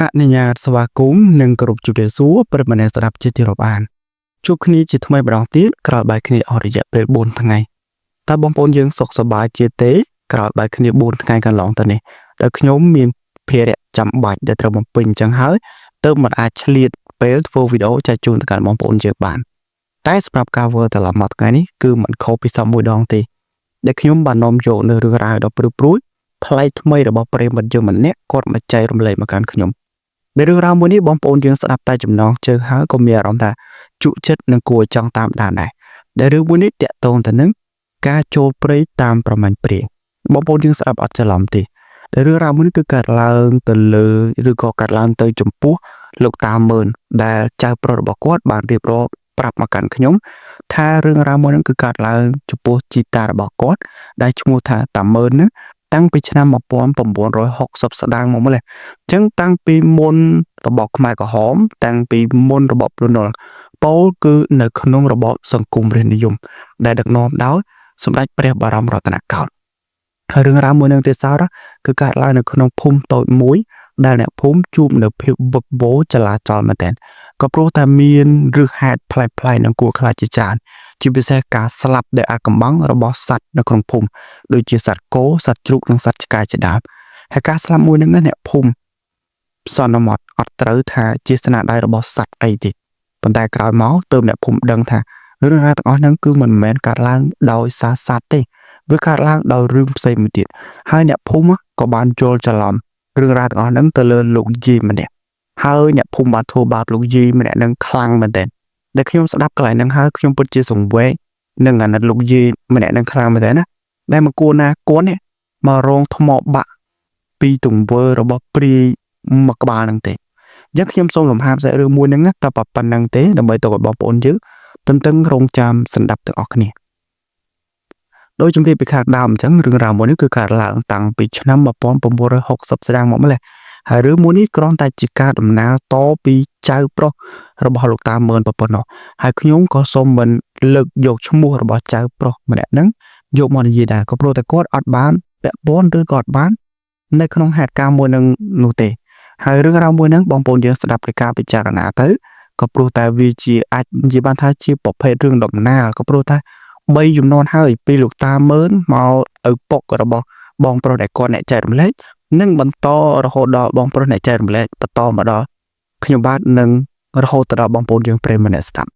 អនុញ្ញាតស្វាគមន៍និងគោរពជម្រាបសួរប្រិយមិត្តអ្នកស្ដាប់ជាទីរាប់អានជួបគ្នាជាថ្មីម្ដងទៀតក្រោយបាយគ្នាអស់រយៈពេល4ថ្ងៃតើបងប្អូនយើងសុខសប្បាយជាទេក្រោយបាយគ្នា4ថ្ងៃកន្លងទៅនេះដែលខ្ញុំមានភារៈចាំបាច់ដែលត្រូវបំពេញអញ្ចឹងហើយទើបមិនអាចឆ្លៀតពេលធ្វើវីដេអូចែកជូនទៅកាន់បងប្អូនយើងបានតែសម្រាប់ការធ្វើត្រឡប់មកថ្ងៃនេះគឺមិនខុសពីសពមួយដងទេដែលខ្ញុំបាននាំយកនៅរឿងរ៉ាវដ៏ព្រឺព្រួយប្លែកថ្មីរបស់ប្រិយមិត្តយើងម្នាក់គាត់មកចែករំលែកមកកាន់ខ្ញុំในเรื่องราววันนี้បងប្អូនយើងស្ដាប់តែចំណងជើងហើយក៏មានអារម្មណ៍ថាជក់ចិត្តនិងគួរចង់តាមដានដែរដែលរឿងមួយនេះតាក់ទងទៅនឹងការចូលព្រៃតាមប្រមាញ់ព្រាបងប្អូនយើងស្ដាប់អត់ច្រឡំទេដែលរឿងរ៉ាវមួយនេះគឺកើតឡើងទៅលើឬក៏កើតឡើងទៅចំពោះលោកតាមើនដែលចៅប្រុសរបស់គាត់បានរៀបរាប់ប្រាប់មកកាន់ខ្ញុំថារឿងរ៉ាវមួយហ្នឹងគឺកើតឡើងចំពោះជីតារបស់គាត់ដែលឈ្មោះថាតាមើនហ្នឹងតាំងពីឆ្នាំ1960ស្ដាងមកម្លេះអញ្ចឹងតាំងពីមុនរបបខ្មែរក្រហមតាំងពីមុនរបបលន់នល់ពោលគឺនៅក្នុងរបបសង្គមរាស្ត្រនិយមដែលដឹកនាំដោយសម្ដេចព្រះបរមរតនកោដ្ឋហើយរឿងរ៉ាវមួយនឹងទៀតសោតគឺកើតឡើងនៅក្នុងភូមិតូចមួយដែលអ្នកភូមិជួបនៅភាពវឹកវរចលាចលមែនទែនក៏ព្រោះតែមានឫសហេតុប្លែកៗនិងគួរខ្លាចជាច្រើនជាពិសេសការស្លាប់ដែលអាចកំបាំងរបស់សត្វនៅក្នុងភូមិដូចជាសត្វគោសត្វជ្រូកនិងសត្វឆ្កែជាដើមហើយការស្លាប់មួយនឹងអ្នកភូមិសន្មតអត់ត្រូវថាជាស្នាដៃរបស់សត្វអីទេប៉ុន្តែក្រោយមកទើបអ្នកភូមិដឹងថារឿងរ៉ាវទាំងអស់ហ្នឹងគឺមិនមែនកើតឡើងដោយសារសត្វទេវាកើតឡើងដោយរឿងផ្សេងមួយទៀតហើយអ្នកភូមិក៏បានយល់ច្រឡំរឿងរ៉ាវទាំងអស់ហ្នឹងទៅលើលោកយាយម្នាក់ហើយអ្នកភូមិបានធ្វើបាបលោកយាយម្នាក់ហ្នឹងខ្លាំងមែនទែនដែលខ្ញុំស្ដាប់កន្លែងហ្នឹងហើយខ្ញុំពិតជាសង្វេគនឹងអាណិតលោកយាយម្នាក់ហ្នឹងខ្លាំងមែនទែនណាដែលមកគួរណាគាត់នេះមករងថ្មបាក់ពីទង្វើរបស់ព្រាយមកក្បាលហ្នឹងទេអញ្ចឹងខ្ញុំសូមលំហាត់សាច់រឿងមួយហ្នឹងតែប៉ុណ្្នឹងទេដើម្បីទៅឲ្យបងប្អូនយើងទន្ទឹងរង់ចាំស្ដាប់ទាំងអស់គ្នាដោយជំរាបពីខាងដើមអញ្ចឹងរឿងរ៉ាវមួយនេះគឺកើតឡើងតាំងពីឆ្នាំ1960ស្ដាងមកម្លេះហើយរឿងមួយនេះគ្រាន់តែជាការដំណើរតពីចៅប្រុសរបស់លោកតាមើនប៉ុណ្ណោះហើយខ្ញុំក៏សូមមិនលើកយកឈ្មោះរបស់ចៅប្រុសម្នាក់ហ្នឹងយកមកនិយាយដែរក៏ព្រោះតែគាត់អត់បានពាក់ព័ន្ធឬក៏អត់បាននៅក្នុងហេតុការណ៍មួយនឹងនោះទេហើយរឿងរ៉ាវមួយហ្នឹងបងប្អូនយើងស្ដាប់ពីការពិចារណាទៅក៏ព្រោះតែវាជាអាចនិយាយបានថាជាប្រភេទរឿងដំណាលក៏ព្រោះថា3ជំនាន់ហើយពីលោកតាមើនមកឪពុករបស់បងប្រុសដែលគាត់អ្នកចែករំលែកនិងបន្តរហូតដល់បងប្រុសអ្នកចែករំលែកបន្តមកដល់ខ្ញុំបាទនឹងរហូតទៅដល់បងប្អូនយើងប្រិយមិត្តអ្នកស្ដាប់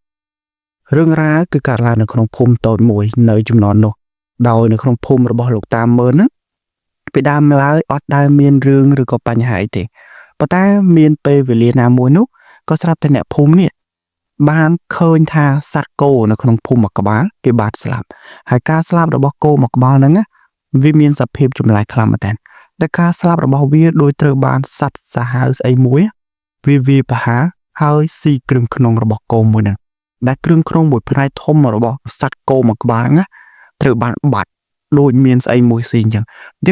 រឿងរ៉ាវគឺកើតឡើងនៅក្នុងភូមិតូចមួយនៅជំនាន់នោះដោយនៅក្នុងភូមិរបស់លោកតាមើនហ្នឹងពីដើមឡើយអត់ដែលមានរឿងឬក៏បញ្ហាអីទេប៉ុន្តែមានពេលវេលាណាមួយនោះក៏ស្រាប់តែអ្នកភូមិនេះបានឃើញថាសត្វគោនៅក្នុងភូមិមួយក្បាលគេបានស្លាប់ហើយការស្លាប់របស់គោមួយក្បាលហ្នឹងវាមានសភាពចម្លែកខ្លាំងមែនទែនតែការស្លាប់របស់វាដូចត្រូវបានសត្វសាហាវស្អីមួយវាប្រហារហើយស៊ីគ្រឿងក្នុងរបស់គោមួយហ្នឹងដែលគ្រឿងក្នុងមួយផ្នែកធំរបស់សត្វគោមួយក្បាលហ្នឹងត្រូវបានបាត់ដូចមានស្អីមួយស៊ីអញ្ចឹ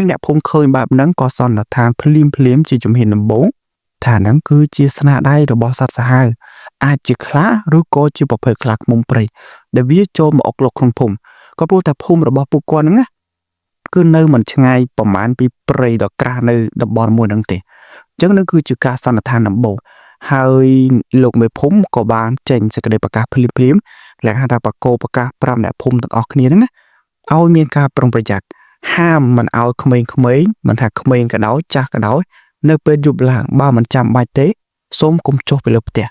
ងអ្នកភូមិឃើញបែបហ្នឹងក៏សន្និដ្ឋានភ្លាមជាជំហានដំបូងថាហ្នឹងគឺជាស្នាដៃរបស់សត្វសាហាវអាចជាខ្លាឬក៏ជាប្រភេទខ្លាឃ្មុំព្រៃដែលវាចូលមកអុកលុកក្នុងភូមិក៏ព្រោះតែភូមិរបស់ពួកគាត់ហ្នឹងគឺនៅមិនឆ្ងាយប្រហែលពីព្រៃដ៏ក្រាស់នៅតំបន់មួយហ្នឹងទេអញ្ចឹងនឹងគឺជាការសន្និដ្ឋានដំបូងហើយលោកមេភូមិក៏បានចេញសេចក្តីប្រកាសភ្លាមលក្ខណៈថាបកគោប្រកាសប្រាប់អ្នកភូមិទាំងអស់គ្នាហ្នឹងឲ្យមានការប្រុងប្រយ័ត្នហាមមិនឲ្យក្មេងៗមិនថាក្មេងក៏ដោយចាស់ក៏ដោយនៅពេលយប់ឡើងបើមិនចាំបាច់ទេសូមកុំចុះពីលើផ្ទះ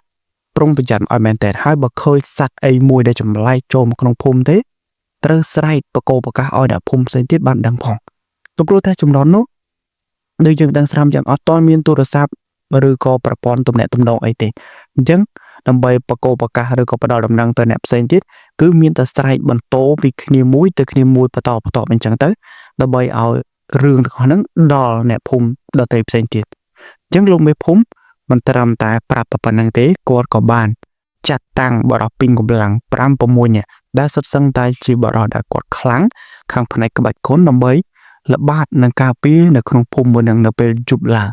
ប្រុងប្រយ័ត្នឲ្យមែនតើហើយបើឃើញសត្វអីមួយដែលចម្លែកចូលមកក្នុងភូមិទេត្រូវស្រែកបកគោប្រកាសឲ្យអ្នកភូមិផ្សេងទៀតបានដឹងផងទៅព្រោះតែចំណន់នោះដូចយើងដឹងស្រាប់យ៉ាងអត់ទាន់មានទូរស័ព្ទឬក៏ប្រព័ន្ធទំនាក់ទំនងអីទេអញ្ចឹងដើម្បីបកគោប្រកាសឬក៏ផ្ដល់ដំណឹងទៅអ្នកផ្សេងទៀតគឺមានតែស្រែកបន្តពីគ្នាមួយទៅគ្នាមួយបន្តអញ្ចឹងទៅដើម្បីឲ្យរឿងទាំងអស់ហ្នឹងដល់អ្នកភូមិដទៃផ្សេងទៀតអញ្ចឹងលោកមេភូមិមិនត្រឹមតែប្រាប់ប៉ុណ្្នឹងទេគាត់ក៏បានចាត់តាំងបរិបពីកម្លាំង 5-6 នាក់ដែលសុទ្ធសឹងតែជាបរិបដែលគាត់ខ្លាំងខាងផ្នែកក្បាច់គុណដើម្បីល្បាតនឹងការពារនៅក្នុងភូមិមួយនឹងនៅពេលយប់ឡើង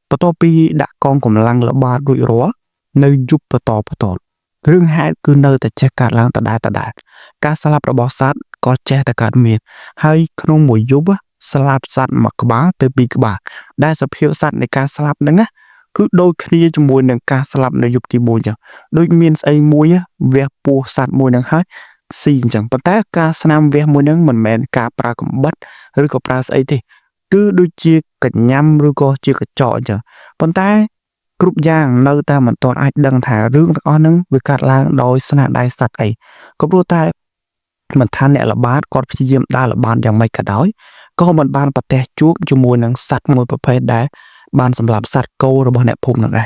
បន្ទាប់ពីដាក់កងកម្លាំងល្បាតរួចរាល់នៅយប់បន្តរឿងហេតុគឺនៅតែចេះកើតឡើងដដែលការស្លាប់របស់សត្វក៏ចេះតែកើតមានហើយក្នុងមួយយប់ស្លាប់សត្វមួយក្បាលទៅពីរក្បាលដែលសភាពសត្វនៃការស្លាប់ហ្នឹង cứ đôi khi cho mùi nâng ca slap nơi dục thì mùi chẳng đôi miên xây mùi á ve pu sạt mùi nâng hết xì chẳng bắt tá ca snam ve mùi nâng mình mẹn ca pra cũng bắt rồi có pra xây thì cứ đôi chia cả nhâm rồi có chia cả trọ chẳng bắt tá group giang nơi ta mình toàn ai đăng thả rương on nâng với cả lang đôi sna đai sạt ấy có bố ta mình than nè là bát còn phi diêm đa là bànอย่างไม่กระด้อยก็มันบานปะแตจุกจมูกนังสัตว์มวยประเภทได้บานสำหรับสัตว์โกระบบแหนภูมินั่นไง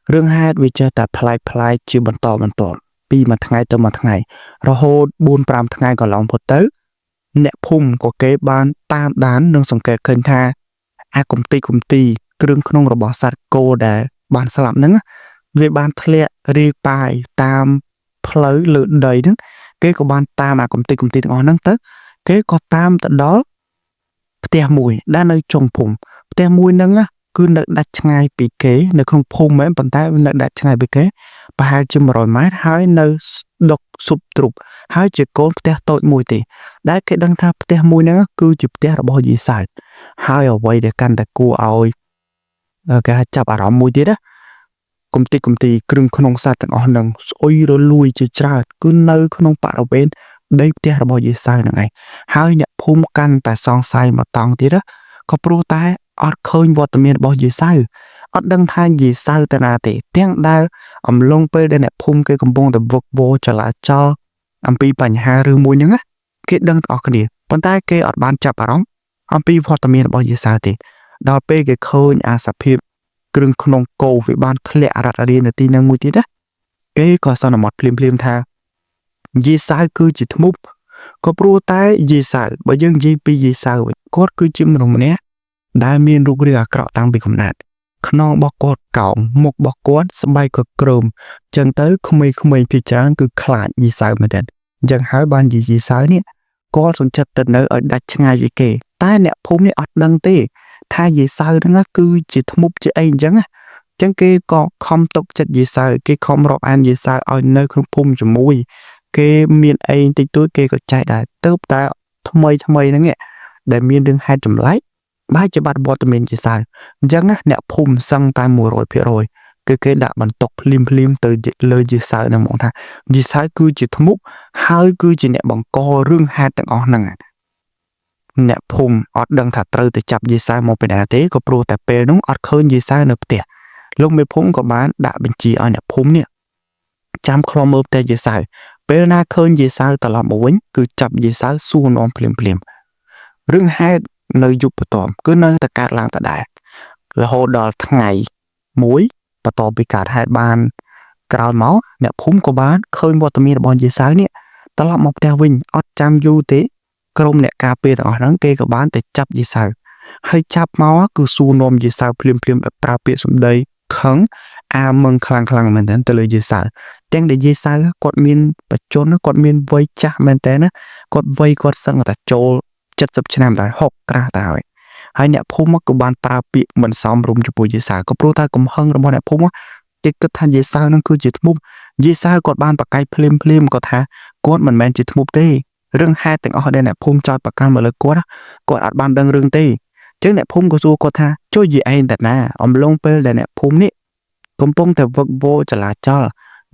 เรื่องแฮดวิจัยแต่พลายจีบมันต่อปีมาทั้งไงเติมมาทั้งไงเราโหดบูนปรามทั้งไงก่อนลองพดเตอแหนภูมิก็เก็บบานตามด้านนึงสังเกตเคยท่าอากลุ่มตีเครื่องขนมระบบสัตว์โกได้บานสลับนั้นเวบานทะเลรีปายตามเพลย์หรือใดนั้นcái của ban ta mà công ty ngón nâng tới cái có tam tại đó tia mùi đã nơi trồng phùng tia mùi nâng á cứ nợ đặt ngay bị kế nơi không phùng mấy bàn tay nợ đặt ngay bị kế và hai chim rồi mát hai nơi độc sụp trục hai chỉ có tia tội mùi thì đã cái đăng tháp tia mùi nâng cứ chụp tia là bao gì xài hai ở vậy để căn đặt cua oi cái chập ở đó mùi tí đó công ty kêu khung sát tận ở nâng ôi rồi lui chơi cha cứ nơi khung bạ ở bên đây tia là bao nhiêu sai nữa này hai nhận phun căn tại song sai mà tòng tí đó có pro tai ở khơi vọt miền bao nhiêu sai ở đăng than gì sai tại nào thì tiếng đa lông pe đây nè phun cái công bông từ vực vô trở lại cho pi bành hai rư mùi nhá cái đăng ở cái gì bàn tay cái ở ban chập ở đó pi vọt miền bao nhiêu sai thì đào pe cái khơi sập hiệpเครื่องขนมโกวิบานทะเลอารัดเรียนตีนังมุติดะเก๋ก็สนมดพลิมท่ายีสายคือจิตมุบก็ปรูใต้ยีสายบ่ยังยีปียีสายก็คือจิมตรงนี้ได้มีรูปเรือเกราะตั้งปีกำนัดขนมบอกกอดเก่าหมกบอกกวนสบายก็กลมจังเตอขมยพิจารณ์คือขลาดยีสายเหมือนกันยังหายบานยีสายเนี่ยก็สนใจติดเนื้อดัชงายยีเก๋ใต้เนี่ยผมเนี่ยอัดดังตีถ้ายีสายนั่นก็คือจิตมุบจิตเองจังจังเกก็คอมตกจัดยีสายเกคอมรอบอันยีสายเอาเนื้อของพุ่มจมูกเกมีนเองติดตัวเกก็ใจได้เติบแต่ทำไมนั่นเนี่ยแต่มีนดึงให้จำไล่บ้าจะบัดบอตเมนยีสายจังเนี่ยพุ่มสั่งตายหมู่รอยเพียรอยเกด่ามันตกพลิมตื่นเลยยีสายนั่นมองท่ายีสายคือจิตมุบหายคือจิตเนี่ยบังกอเรื่องให้ต่างออกนั่งเนี่ยภูมิอดดังถัดเตอร์แต่จับยีสายมองเป็นอะไรก็ปลูแต่เปน้องอดเคยยีสายเนบเตะลงไปพุ่มกับบ้านด่าเป็นจีเอาเนี่ยภูมิเนี่ยจำคลอมเอแต่ยีสายเปหน้าเคยยีสายตลอดมาวิ่งคือจับยีสายสู้นอนเพลียมเรื่องให้ในยุคปฐมก็ในตะการลางตะได้แล้วโหดอลทั้งไงมุ้ยปฐมไปการให้บ้านกราวเมาเนี่ยภูมิกับบ้านเคยบอตมีบอลยีสายเนี่ยตลอดมาแต่วิ่งอดจำยูเตกรมเนี่ยกาเปต่างนั้นเกกับบ้านแต่จับยีสายให้จับเมาคือสู้นมยีสายเพลียมแบบปราเปียสมเด็จขังมึงคลังเหมือนนั้นแต่เลยยีสายแจ้งเดี๋ยวยีสายกดมินปัจจุบันกดมินไว้จ้าเหมือนแต่นะกดไว้กดสั่งแต่โจ70 ชนะได้6 กระต่ายให้เนี่ยพูดว่ากับบ้านปราเปียเหมือนซ้อมรวมจุปุยีสายก็ปลุกตากลมหังระบบเนี่ยพูดว่าจิตกระทานยีสายนั่นคือจิตมุบยีสายกดบ้านปากไก่เพลียมก็ท้ากดเหมือนแมนจิตมุบเต้เรื่องให้แต่งออกได้เนี่ยพุ่มจอยประกันมาเลยกดอัดบานดังเรื่องตีจึงเนี่ยพุ่มก็สู้กดท่าช่วยยีไอแต่หน้าลงไปเลยเนี่ยพุ่มนี่กำปงแต่วักโบจะลาจอ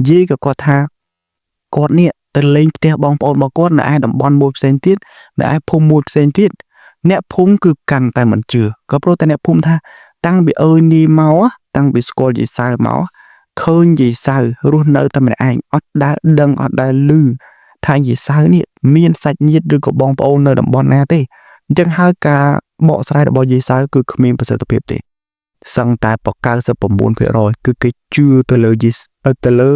ยีกับกดท่ากดเนี่ยแต่เล่นเตะบอลปอนบอลกดเนี่ยไอ้ดำบอลมูฟเซนติสเนี่ยไอ้พุ่มมูฟเซนติสเนี่ยพุ่มคือกันแต่เหมือนเจือก็เพราะแต่เนี่ยพุ่มท่าตั้งbị ơi ni máuตั้งbị scoreยีสายเมาเคยยีสายรุ่นเนอแต่มันไอ้อดได้ดังอดได้ลือทางยีสายเนี่ยมีนสัญญาด้วยกับบอลปอนเนอร์ดับบอลนาเต้จังหากาเบาะสายดับบอลยีสายคือมีประสิทธิภาพเต้สังแต่ปอกการสปมบุญเพื่อรอยคือcái chưaตัวเลยยีตัวเลย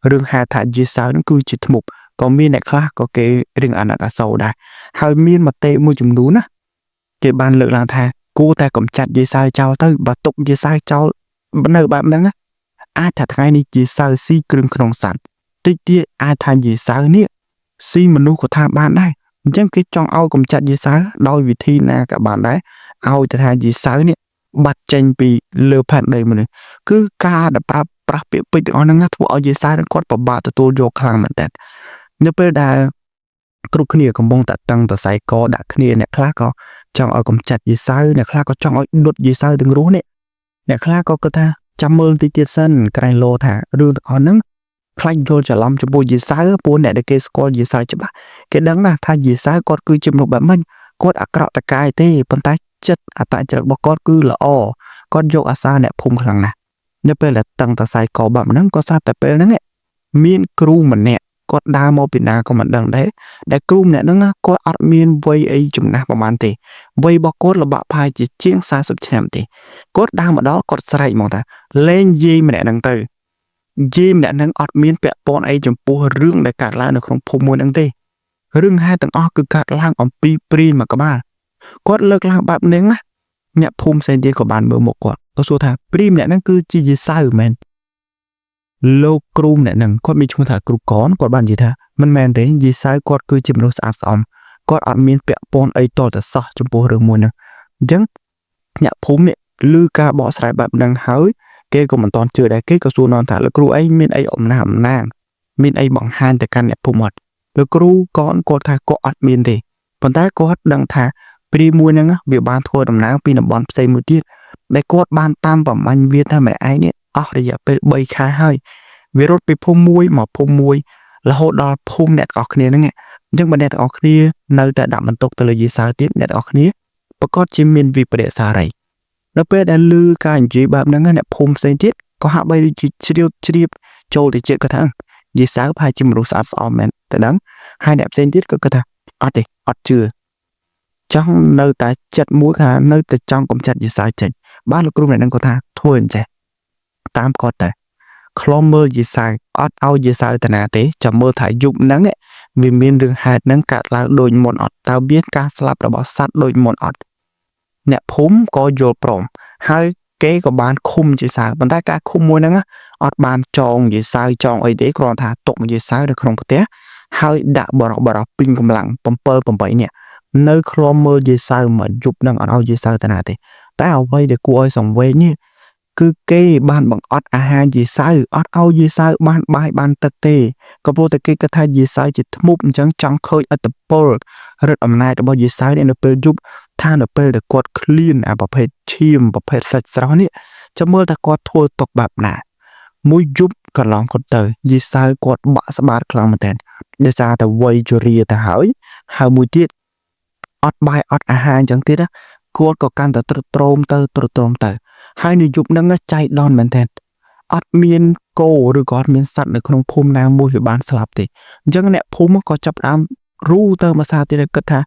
เรื่องหาถ่ายยีสายนั่นคือจิตมุกก็มีในคลาก็เกเรื่องอันนั้นโซได้หายมีนมาเตะมือจุ่มดูนะเก็บบ้านเลือกลางแทนกูแต่กำจัดยีสายเจ้าเต้บาตุกยีสายเจ้าบันเนอแบบนั้นนะอาถ่ายทางนี้ยีสายซีกรึงขนมสันติเตี้ยอาถ่ายยีสายเนี่ยซีมนุษย์ก็ทำบ้านได้ยังคิดจ้องเอากำจัดยีสายโดยวิธีนากับบ้านได้เอาแต่ทางยีสายเนี่ยบัดเจนปีเลือผ่านเลยมันเลยคือการดับปรับเปลี่ยนไปถึงอันนั้นทั่วเอายีสายนั้นก็ปรับบาตัวโยกคลังเหมือนแต่เนี่ยเป็นได้กรุ๊ปขี้กับมงตัดตั้งแต่ใส่ก็ดักขี้เนี่ยคลาก็จ้องเอากำจัดยีสายเนี่ยคลาก็จ้องเอาดุดยีสายถึงรู้เนี่ยคลาก็ท่า ចាំមើលទីទៀតសិនក្រៃលោថារឿងទាំងអស់ហ្នឹងខ្លាញ់យល់ច្រឡំចំពោះយេសៅពួកអ្នកដែលគេស្គាល់យេសៅច្បាស់គេដឹងណាថាយេសៅគាត់គឺជាមនុស្សបែបម៉េចគាត់អាក្រក់តកាយទេប៉ុន្តែចិត្តអត្តចរិតរបស់គាត់គឺល្អគាត់យកអាសាអ្នកភូមិខ្លាំងណាស់នៅពេលដែលតឹងតសៃកបែបហ្នឹងក៏ស្រាប់តែពេលហ្នឹងមានគ្រូម្នាក់គាត់ដើរមកពីណាក៏មិនដឹងដែរដែលគ្រូម្នាក់ហ្នឹងគាត់អត់មានវ័យអីចំណាស់ប្រហែលទេវ័យរបស់គាត់ល្បាក់ផាយជាង40ឆ្នាំទេគាត់ដើរមកដល់គាត់ស្រែកមកថាលេងយាយម្នាក់ហ្នឹងទៅយាយម្នាក់ហ្នឹងអត់មានពាក់ព័ន្ធអីចំពោះរឿងដែលកើតឡើងនៅក្នុងភូមិមួយហ្នឹងទេរឿងហេតុទាំងអស់គឺកើតឡើងអំពីព្រាយមួយក្បាលគាត់លើកឡើងបែបហ្នឹងណាអ្នកភូមិផ្សេងទៀតក៏បានមើលមកគាត់ក៏សួរថាព្រាយម្នាក់ហ្នឹងគឺជាយេសៅមែនលោកគ្រូម្នាក់ហ្នឹងគាត់មានឈ្មោះថាគ្រូកនគាត់បាននិយាយថាមិនមែនទេយេសៅគាត់គឺជាមនុស្សស្អាតស្អំគាត់អត់មានពាក់ព័ន្ធអីតទៅសោះចំពោះរឿងមួយហ្នឹងអញ្ចឹងអ្នកភូមិនេះឮការបកស្រាយបែបហ្នឹងហើយគេក៏មិនតន់ជឿដែរគេក៏សួរនាំថាលោកគ្រូអីមានអីអំណាចមានអីបង្ហាញទៅកាន់អ្នកភូមិអត់លោកគ្រូកនគាត់ថាគាត់អត់មានទេប៉ុន្តែគាត់ដឹងថាព្រាយមួយហ្នឹងវាបានធ្វើដំណើរពីតំបន់ផ្សេងមួយទៀតដែលគាត់បានតាមប្រមាញ់វាថាម្នាក់ឯងនេះអស់រយៈពេល3ខែហើយវារត់ពីភូមិមួយមកភូមិមួយរហូតដល់ភូមិអ្នកទាំងអស់គ្នាហ្នឹងអញ្ចឹងបើអ្នកទាំងអស់គ្នានៅតែដាក់បន្ទុកទៅលើយេសៅទៀតអ្នកទាំងអស់គ្នាប្រកាសជាមានវិបរិយសារីនៅពេលដែលឮការនិយាយបែបហ្នឹងអ្នកភូមិផ្សេងទៀតក៏ហាក់បីដូចជាជ្រាបចូលទៅជឿគាត់ថាយេសៅប្រហែលជាមនុស្សស្អាតស្អំមែនតែដឹងហើយអ្នកផ្សេងទៀតក៏គាត់ថាអត់ទេអត់ជឿចង់នៅតែចិត្តមួយថានៅតែចង់កំចាត់យេសៅចេញបានលោកគ្រូម្នាក់ហ្នឹងគាត់ថាធ្វើអញ្ចេះតាមគាត់តែខ្លំមើលយេសៅអត់ឲ្យយេសៅតាណាទេចាំមើលថាយុគហ្នឹងវាមានរឿងហេតុហ្នឹងកើតឡើងដូចមុនអត់តើមានការស្លាប់របស់សត្វដូចមុនអត់អ្នកភូមិក៏យល់ព្រមហើយគេក៏បានឃុំយេសៅប៉ុន្តែការឃុំមួយហ្នឹងអត់បានចងយេសៅចងអីទេគ្រាន់ថាទុកយេសៅនៅក្នុងផ្ទះហើយដាក់បរោះពីងកម្លាំង7-8នាក់នៅឃ្លាំមើលយេសៅមកយប់ហ្នឹងអត់ឲ្យយេសៅតាណាទេតែអ្វីដែលគួរឲ្យសង្វេគនេះគឺគេបានបង្អត់អាហារយេសៅអត់ឲ្យយេសៅបានបាយបានទឹកទេក៏ព្រោះតែគេគិតថាយេសៅជាធ្មប់អញ្ចឹងចង់ឃើញឥទ្ធិពលឫទ្ធិអំណាចរបស់យេសៅនេះនៅពេលយប់ថានៅពេលដែលគាត់ឃ្លានអាប្រភេទឈាមប្រភេទសាច់ស្រស់នេះចាំមើលថាគាត់ធ្វើទុកបែបណាមួយយប់កន្លងគាត់ទៅយេសៅគាត់បាក់ស្បាតខ្លាំងមែនទែនដោយសារតែវ័យជរាទៅហើយមួយទៀតអត់បាយអត់អាហារអញ្ចឹងទៀតគាត់ក៏កាន់តែទ្រុឌទ្រោមទៅហើយនៅយប់ហ្នឹងចៃដន្យមែនទែនអត់មានគោឬក៏អត់មានសត្វនៅក្នុងភូមិណាមួយវាបានស្លាប់ទេអញ្ចឹងអ្នកភូមិក៏ចាប់ផ្ដើមរូទៅមួយសារទៀតគិតថា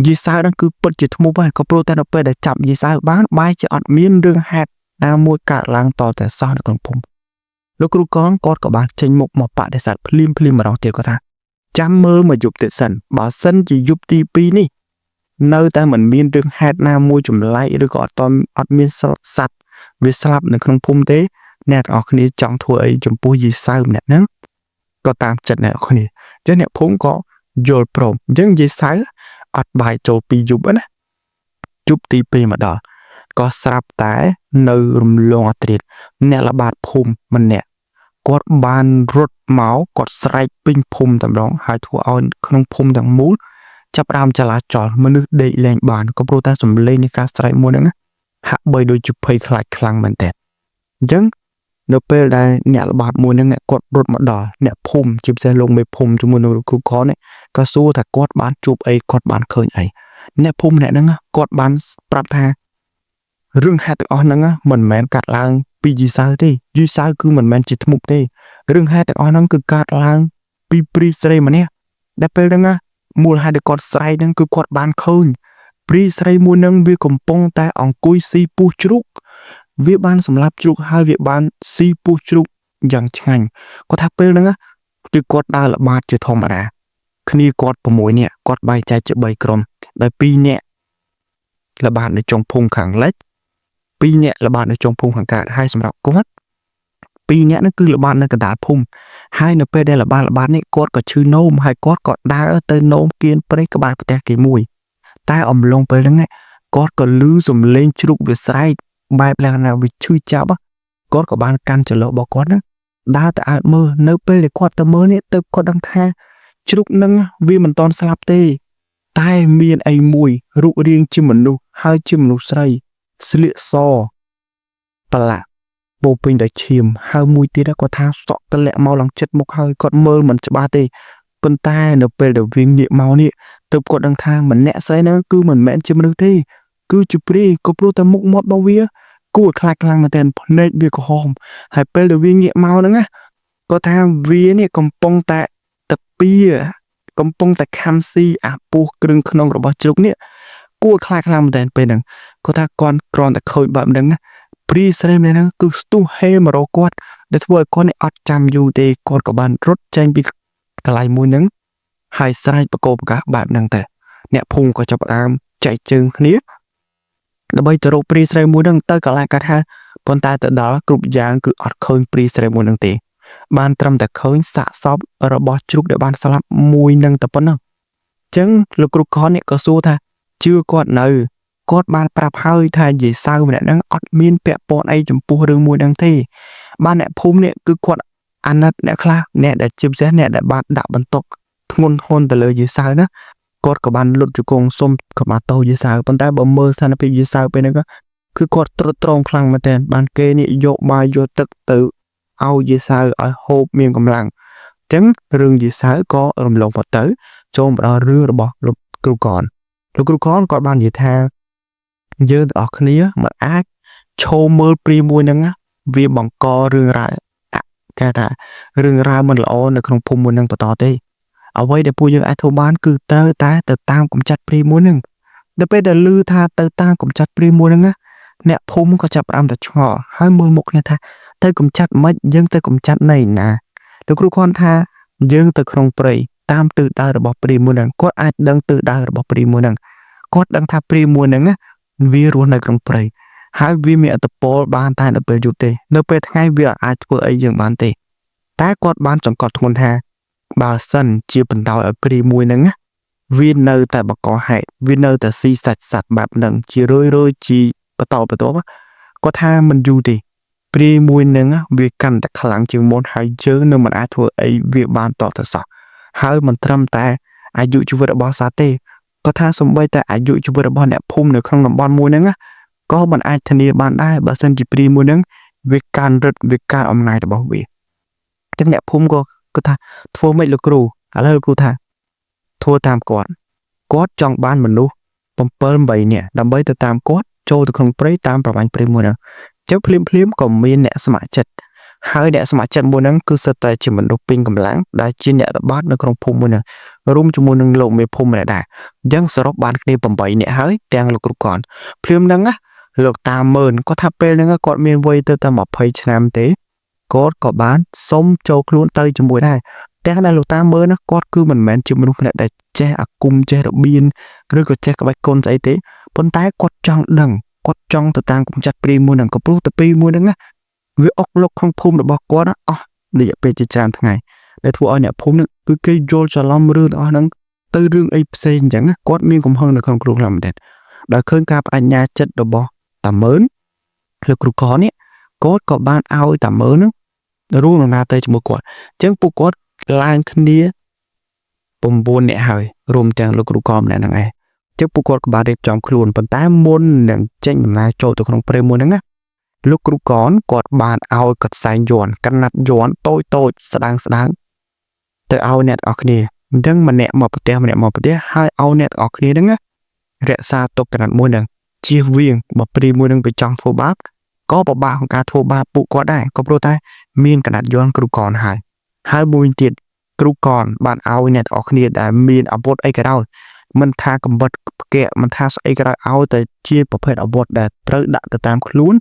យេសៅហ្នឹងគឺពិតជាធ្មប់ហើយក៏ព្រោះតែនៅពេលដែលចាប់យេសៅបានបែរជាអត់មានរឿងហេតុណាមួយកើតឡើងតតែសោះនៅក្នុងភូមិលោកគ្រូកនគាត់ក៏បានចេញមុខមកបដិសេធភ្លាមម្ដងទៀតគាត់ថាចាំមើលមកយប់ទៀតសិនបើសិនជាយប់ទី2នេះនៅតែមិនមានរឿងហេតុណាមួយចម្លែកឬក៏អត់មានសត្វវាស្លាប់នៅក្នុងភូមិទេអ្នកទាំងអស់គ្នាចង់ធ្វើអីចំពោះយេសៅម្នាក់ហ្នឹងក៏តាមចិត្តអ្នកគ្នាអញ្ចឹងអ្នកភូមិក៏យល់ព្រមអញ្ចឹងយេសៅអត់បាយចូល2យប់ណាយប់ទី2មកដល់ក៏ស្រាប់តែនៅរំលងអត្រាតអ្នកល្បាតភូមិម្នាក់គាត់បានរត់មកគាត់ស្រែកពេញភូមិតែម្ដងហើយធ្វើឲ្យក្នុងភូមិទាំងមូលចាប់ផ្ដើមចលាចលមនុស្សដេកលែងបានក៏ព្រោះតែសំឡេងនៃការស្រែកមួយហ្នឹងហាក់បីដូចជាភ័យខ្លាចខ្លាំងមែនតើអញ្ចឹងនៅពេលដែលអ្នកល្បាតមួយហ្នឹងគាត់រត់មកដល់អ្នកភូមិជាពិសេសលោកមេភូមិជាមួយនឹងគ្រូខននេះក៏សួរថាគាត់បានជួបអីគាត់បានឃើញអីអ្នកភូមិម្នាក់ហ្នឹងគាត់បានប្រាប់ថារឿងហេតុទាំងអស់ហ្នឹងមិនមែនកាត់ឡើងពីយេសៅទេយេសៅគឺមិនមែនជាធ្មប់ទេរឿងហេតុទាំងអស់ហ្នឹងគឺកើតឡើងពីព្រាយស្រីម្នាក់ដែលពេលហ្នឹងមូលហេតុដែលគាត់ស្រែកហ្នឹងគឺគាត់បានឃើញព្រាយស្រីមួយហ្នឹងវាកំពុងតែអង្គុយស៊ីពូជជ្រូកវាបានសម្លាប់ជ្រូកហើយវាបានស៊ីពូជជ្រូកយ៉ាងឆ្ងាញ់គាត់ថាពេលហ្នឹងគឺគាត់ដើរល្បាតជាធម្មតាគ្នាគាត់6នាក់គាត់បែងចែកជា3ក្រុមដោយ2នាក់ល្បាតនៅចុងភូមិខាងលិច2នាក់ល្បាតនៅចុងភូមិខាងកើតហើយសម្រាប់គាត់2នាក់ហ្នឹងគឺល្បាតនៅកណ្ដាលភូមិហើយនៅពេលដែលល្បាតនេះគាត់ក៏ឈឺនោមហើយគាត់ក៏ដើរទៅនោមគៀនព្រៃក្បែរផ្ទះគេមួយតែអំឡុងពេលហ្នឹងគាត់ក៏ឮសំឡេងជ្រូកវាស្រែកបែបលក្ខណៈវាឈឺចាប់គាត់ក៏បានកាន់ចលោរបស់គាត់ហ្នឹងដើរទៅអើតមើលនៅពេលដែលគាត់ទៅមើលនេះទៅគាត់ដឹងថាជ្រូកហ្នឹងវាមិនតន់ស្លាប់ទេតែមានអីមួយរូបរាងជាមនុស្សហើយជាមនុស្សស្រីស្លៀកសប្រឡាក់ bố pin đã chìm hai mùi tí đã có tha sọ tân lẹ mau lòng chết một hơi còn mơ mình cho ba tê con ta nó về đầu viên nghiệm mau nè tập cột đằng thang mình lẹ say nó cứ mình mẹn chìm được thế cứ chụp đi có pro ta múc mót bao vía cua khai khlang mà tên nên việc của hòm hay về đầu viên nghiệm mau nữa á có tha vía nè còn pong tại tập bia còn pong tại canxi à pu kêu không rồi bao chục nè cua khai khlang mà tên bên đằng có tha con tại khơi bạm đằng á pri xem này nó cứ stu hay mà rồi quát để thôi con này ở chăm du thì con có bàn rốt tranh bị cái lại mùi nắng hai sai bạc cô các bạn đang tệ nè phun có cho bạn chạy chừng khía là bây giờ pri xem mùi nắng tới cả lại cả hai con ta từ đó cục giang cứ ở khơi pri xem mùi nắng tệ ban trầm tại khơi xả sóp ở bó chút để ban salap mùi nắng tập nó chẳng lúc cục con này có xu tha chưa còn nào có ban prap hơi thay gì sao mà đang ọt miên pẹ pọn ấy chấm pu rừng mùi đang thi ban nè phum nè cứ quạt anh nè khla nè để chìm xé nè để bạn đạo bắn tộc ngôn hôn từ lời gì sao đó có cả ban lụt cho con xôm cả bà tàu gì sao con tay bờ mơ san phi gì sao bên đó cứ quạt tròn khăng mà tên ban kê nè dỗ mai dỗ tự tự ao gì sao ở hộp miền cầm lặng trắng rừng gì sao có rầm lồng vật tới cho mà rưa bỏ lục cừu còn ban gì tha dơ ở khía mà ác châu mơ pri mùi nắng á vì bằng co rừng rải cái ta rừng ra mình lỡ nó không phun mùi nắng tỏ tê ở đây để bùi dương ai thâu bán cứ tơ ta từ tam cũng chặt pri mùi nắng để bây giờ lư tha từ tam cũng chặt pri mùi nắng á nè phun có chặt âm thật cho 21 nè tha tới cũng chặt mấy dương tới cũng chặt này nè được lúc con tha dương từ không pri tam từ đa rồi bỏ pri mùi nắng có ai đang từ đa rồi bỏ pri mùi nắng có đang tha pri mùi nắng á vì luôn này không pri hai vì mẹ tập bò ban tai nó bơi tê nó bơi ngay việc ai vừa ấy dừng ban tê tá quạt ban chẳng còn thôn ha bà sân chia phần tàu ở pri mùi nắng á viên nơi tại bà có hại viên nơi tại si sạch bạp nắng chỉ rơi chỉ bà tàu bà tốt có tha mình du thì pri mùi nắng á việc cần tại khả năng chừng môn hai chớ nên mình ai vừa ấy việc ban tỏ thật sợ hai mình trâm ta ai dụ chú vừa đã bỏ xa tê có tha xong bay tại ai dụ chú vừa đã bỏ nẹp phum nữa không làm bon mùi nắng á có bạn ai thân yêu bạn ai bà sân chỉ pri mùi nắng việc can rất việc can ông này để bảo vệ chắc nè phum có tha thua mấy lục cừu là lục cừu tha thua tam quát trong ban mình luôn bấm bơm bầy nè đâm bấy từ tam quát trôi từ không prey tam bảo anh pri mùi nắng chấp phim còn miên nè sma chật hai nè sma chật mùi nắng cứ sơ tay chỉ mình đục pin cầm lãng đã chia nè đã bắt nó không phum mùi nắng rung cho mùi nắng lộ mê phum này đã dân sờ ban kia bấm bầy nè hơi đang lục cừu còn phim nắng á lục tam mơn có tháp pe nắng còn miên vây từ tam mập hay chạm tế có bán sống châu luôn tây trong buổi này té này lục tam mơn nó có cứ mình mến chịu mình không để che cung che được biên rồi có che các bạch côn giấy tế bốn tái quạt trong đằng quạt trong từ tam cũng chặt pri mua đằng có pro từ pri mua đằng á vì ốc lốc không phun được bao quá đó để pe chỉ chạm thằng ngày để thua ở nhà phun nữa cứ cây jol cho lắm rương đó nắng từ rương ấy xây chẳng quạt miên cũng hơn được không luôn làm đẹp đã khơi cáp anh nhà chất đồ bò tầm mớn lực rụt có nè có ban ao tầm mớn nữaรู้นาเตยจมูกกอดจังปุกอดลานคันนี้ปุ่มบนเนี่ยหายรวมจังลูกรูกอมเนี่ยนังไงจังปุกอดกับบาเรียบจอมครูนปันตามนหนังเจงนายโจตัวของเปรมนังอ่ะลูกรูกอนกอดบานเอากัดสายย้อนกันนัดย้อนโตสดางแต่เอาเนี่ยออกนี่ดังมันเนี่ยมาปะเดี๋ยวให้เอาเนี่ยออกนี่ดังอ่ะเรศาตกกันนัดมวยนังเจียเวียงบ่ปรีมวยนังไปจองโฟบักก็บ่บาของการโทรบาปุก็ได้ก็โปรได้มีนขนาดย้อนกรุกรหายบุญติดกรุกรบานเอาเนี่ยออกเนี่ยได้มีนอาบดไอ้กระดามันทากำบัดแกะมันทาไอ้กระดาเอาแต่เจี๊ยประเภทอาบดได้เตะดักแต่ตามคลุ้น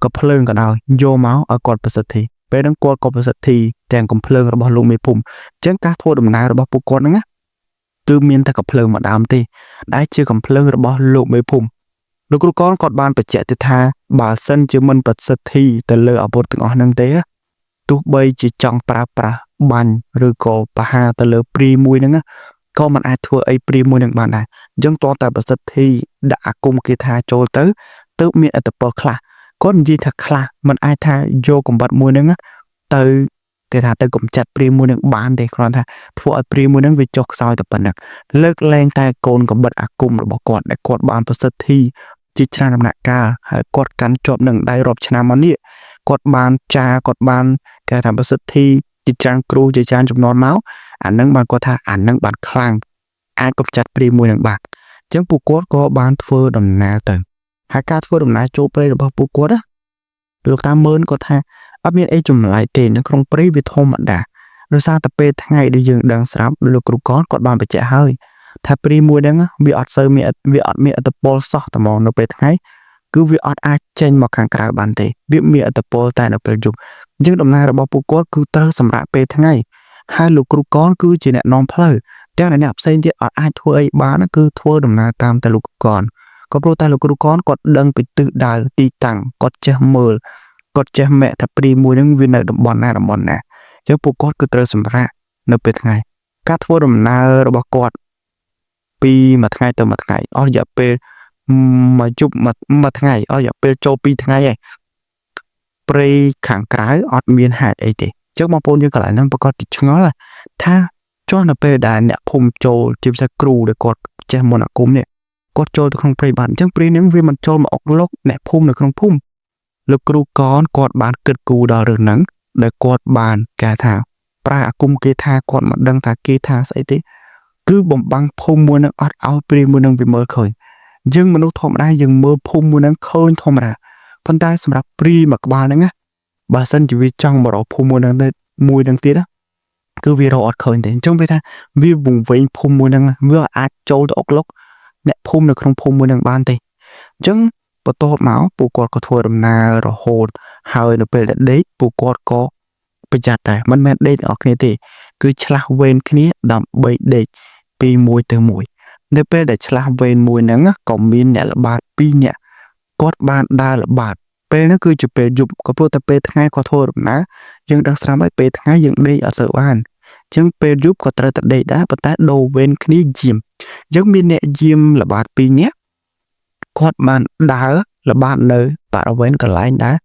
ก็เพลิงกันเอาโยเมาเอากอดประสิทธิไปดังกอดกอดประสิทธิแจงกำเพลิงระบลงมีปุ่มเจ้าการโทษดำนายระบปุกรนั่งอ่ะตือมีนแต่กับเพลิงมาดามตีได้เชื่อกำเพลิงระบลงมีปุ่มลูกก้อนกอดบานปัจเจติธาบาสันจะมันปัจสถีแต่เลออาบดถึงอ่อนนังเตะตุใบจีจังปราบันหรือก็ปะฮาแต่เลอปรีมวยนั่งก็มันอาจทัวไอปรีมวยนั่งบานได้ยังตัวแต่ปัจสถีด่ากุมกีธาโจเตอมีอัตเปอร์คลาก้อนยีทักคลามันอาจทาโยกุมบัดมวยนั่งเตอแต่ถ้าเตอกุมจัดปรีมวยนั่งบานเด็กครอนท่าทัวไอปรีมวยนั่งวิจกซอยแต่ปนักเลิกแรงแต่โกนกุมบัดอากุมหรือบอกกอดแต่กอดบานปัจสถีจิตชนะนำหนักกาหากดกันจบหนึ่งได้รอบชนะมันนี่ គាត់បានចាគាត់បានគេថាប្រសិទ្ធិជាច្រើនគ្រូជាច្រើនចំនួនមកអានឹងបានគាត់ថាអានឹងបានខ្លាំងអាចកម្ចាត់ព្រាយមួយនឹងបានអញ្ចឹងពួកគាត់ក៏បានធ្វើដំណើរទៅហើយការធ្វើដំណើរចូលព្រៃរបស់ពួកគាត់លោកតាមើលគាត់ថាអត់មានអីចម្លែកទេនៅក្នុងព្រៃវាធម្មតាដោយសារតែពេលថ្ងៃដែលយើងដឹងស្រាប់លោកគ្រូគាត់បានបញ្ជាក់ហើយថាព្រាយមួយហ្នឹងវាអត់មានឥទ្ធិពលសោះតែមកនៅពេលថ្ងៃគឺវាអត់អាចចេញមកខាងក្រៅបានទេវាមានឥទ្ធិពលតែនៅពេលយប់អញ្ចឹងដំណើររបស់ពួកគាត់គឺត្រូវសម្រាប់ពេលថ្ងៃហើយលោកគ្រូកនគឺជាអ្នកនាំផ្លូវទាំងអ្នកផ្សេងទៀតអត់អាចធ្វើអីបានគឺធ្វើដំណើរតាមតែលោកគ្រូកនក៏ព្រោះតែលោកគ្រូកនគាត់ដឹងពីទិសដៅទីតាំងគាត់ចេះមើលគាត់ចេះមែកថាព្រាយមួយហ្នឹងវានៅតំបន់ណាអញ្ចឹងពួកគាត់គឺត្រូវសម្រាប់នៅពេលថ្ងៃការធ្វើដំណើររបស់គាត់ពីមួយថ្ងៃទៅមួយថ្ងៃអស់រយៈពេលមួយយប់មួយថ្ងៃអស់រយៈពេលចូល2ថ្ងៃឯងព្រៃខាងក្រៅអត់មានហេតុអីទេអញ្ចឹងបងប្អូនយើងកន្លែងហ្នឹងប្រកាសជាឆ្ងល់ថាចុះនៅពេលដែលអ្នកភូមិចូលជាពិសេសគ្រូដែលគាត់ចេះមន្តអាគមនេះគាត់ចូលទៅក្នុងព្រៃបានអញ្ចឹងព្រៃហ្នឹងវាមិនចូលមកអុកលុកអ្នកភូមិនៅក្នុងភូមិលោកគ្រូកនគាត់បានគិតគូរដល់រឿងហ្នឹងដែលគាត់បានគេថាប្រើអាគមគេថាគាត់មិនដឹងថាគេថាស្អីទេគឺបំបាំងភូមិមួយនឹងអត់ឲ្យព្រាយមួយនឹងវាមើលឃើញយើងមនុស្សធម្មតាយើងមើលភូមិមួយនឹងឃើញធម្មតាប៉ុន្តែសម្រាប់ព្រាយមួយក្បាលហ្នឹងណាបើសិនជាវាចង់មករកភូមិមួយនឹងទៀតគឺវារកអត់ឃើញទេអញ្ចឹងវាថាវាវង្វេងភូមិមួយនឹងវាអាចចូលទៅអុកលុកអ្នកភូមិនៅក្នុងភូមិមួយនឹងបានទេអញ្ចឹងបន្ទាប់មកពួកគាត់ក៏ធ្វើដំណើររហូតហើយនៅពេលដែលដេកពួកគាត់ក៏ប្រយ័ត្នដែរមិនមែនដេកទាំងអស់គ្នាទេគឺឆ្លាស់វេនគ្នាដើម្បីដេកពីមួយទៅមួយនៅពេលដែលឆ្លាស់វេនមួយហ្នឹងក៏មានអ្នកល្បាត2នាក់គាត់បានដើរល្បាតពេលហ្នឹងគឺជាពេលយប់ក៏ព្រោះតែពេលថ្ងៃគាត់ធ្វើដំណើរយើងដឹងស្រាប់ហើយពេលថ្ងៃយើងដេកអត់សូវបានអញ្ចឹងពេលយប់ក៏ត្រូវតែដេកដែរប៉ុន្តែដូរវេនគ្នាយាមអញ្ចឹងមានអ្នកយាមល្បាត2នាក់គាត់បានដើរល្បាតនៅបរិវេណកន្លែងដែរ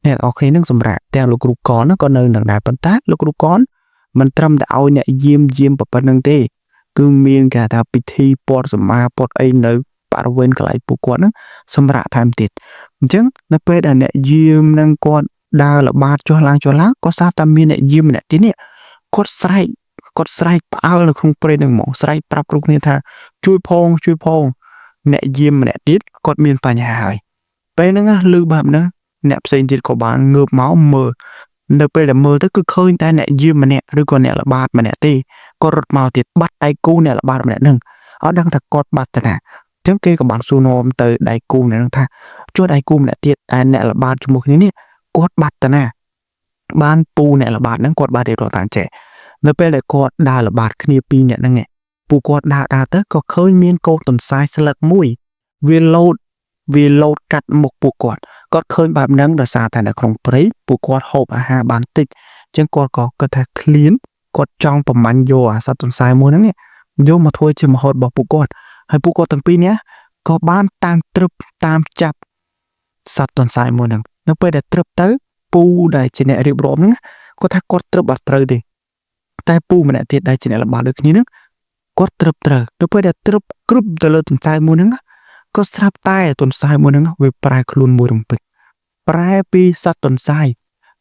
អ្នកនរគ្នានឹងសម្រាប់ទាំងលោកគ្រូកនក៏នៅនឹងដែរប៉ុន្តែលោកគ្រូកនមិនត្រឹមតែឲ្យអ្នកយាមប៉ុណ្្នឹងទេគឺមានគេថាពិធីព័ទ្ធសម្មាព័ទ្ធអីនៅបរិវេណកន្លែងពួកគាត់ហ្នឹងសម្រាប់ថែមទៀតអញ្ចឹងនៅពេលដែលអ្នកយាមនឹងគាត់ដើរល្បាតចុះឡើងក៏ស្រាប់តែមានអ្នកយាមម្នាក់ទៀតនេះគាត់ស្រែកផ្អើលនៅក្នុងព្រៃហ្នឹងហ្មងស្រែកប្រាប់គ្រូគ្នាថាជួយផងអ្នកយាមម្នាក់ទៀតគាត់មានបញ្ហាហើយពេលហ្នឹងឮបែបហ្នឹងអ្នកផ្សេងទៀតក៏បានងើបមកមើលនៅពេលដែលមើលទៅគឺឃើញតែអ្នកយាមម្នាក់ឬក៏អ្នកល្បាតម្នាក់ទេគាត់រត់មកទៀតបាត់ដៃគូអ្នកល្បាតម្នាក់ហ្នឹងអត់ដឹងថាគាត់បាត់ទៅណាអញ្ចឹងគេក៏បានសួរនាំទៅដៃគូម្នាក់ហ្នឹងថាជួដៃគូម្នាក់ទៀតតែអ្នកល្បាតជាមួយគ្នានេះគាត់បាត់ទៅណាបានពូអ្នកល្បាតហ្នឹងគាត់បានរៀបរាប់តាមចែនៅពេលដែលគាត់ដើរល្បាតគ្នា2នាក់ហ្នឹងពួកគាត់ដើរទៅក៏ឃើញមានកូនទន្សាយស្លឹកមួយវាលោតកាត់មុខពួកគាត់ឃើញបែបហ្នឹងដោយសារតែនៅក្នុងព្រៃពួកគាត់ហូបអាហារបានតិចអញ្ចឹងគាត់ក៏គិតថាឃ្លានគាត់ចង់ប្រមាញ់យកអាសត្វទន្សាយមួយហ្នឹងយកមកធ្វើជាម្ហូបរបស់ពួកគាត់ហើយពួកគាត់ទាំងពីរនេះក៏បានតាមចាប់សត្វទន្សាយមួយហ្នឹងនៅពេលដែលត្រឹបទៅពូដែលជាអ្នករៀបរាប់ហ្នឹងគាត់ថាគាត់ត្រឹបអត់ត្រូវទេតែពូម្នាក់ទៀតដែលជាអ្នកល្បាតដូចគ្នាហ្នឹងគាត់ត្រឹបត្រូវនៅពេលដែលត្រឹបគ្រប់ទៅលើទន្សាយមួយហ្នឹងក៏ស្រាប់តែទន្សាយមួយហ្នឹងវាប្រែខ្លួនមួយរំពេចប្រែពីសត្វទន្សាយ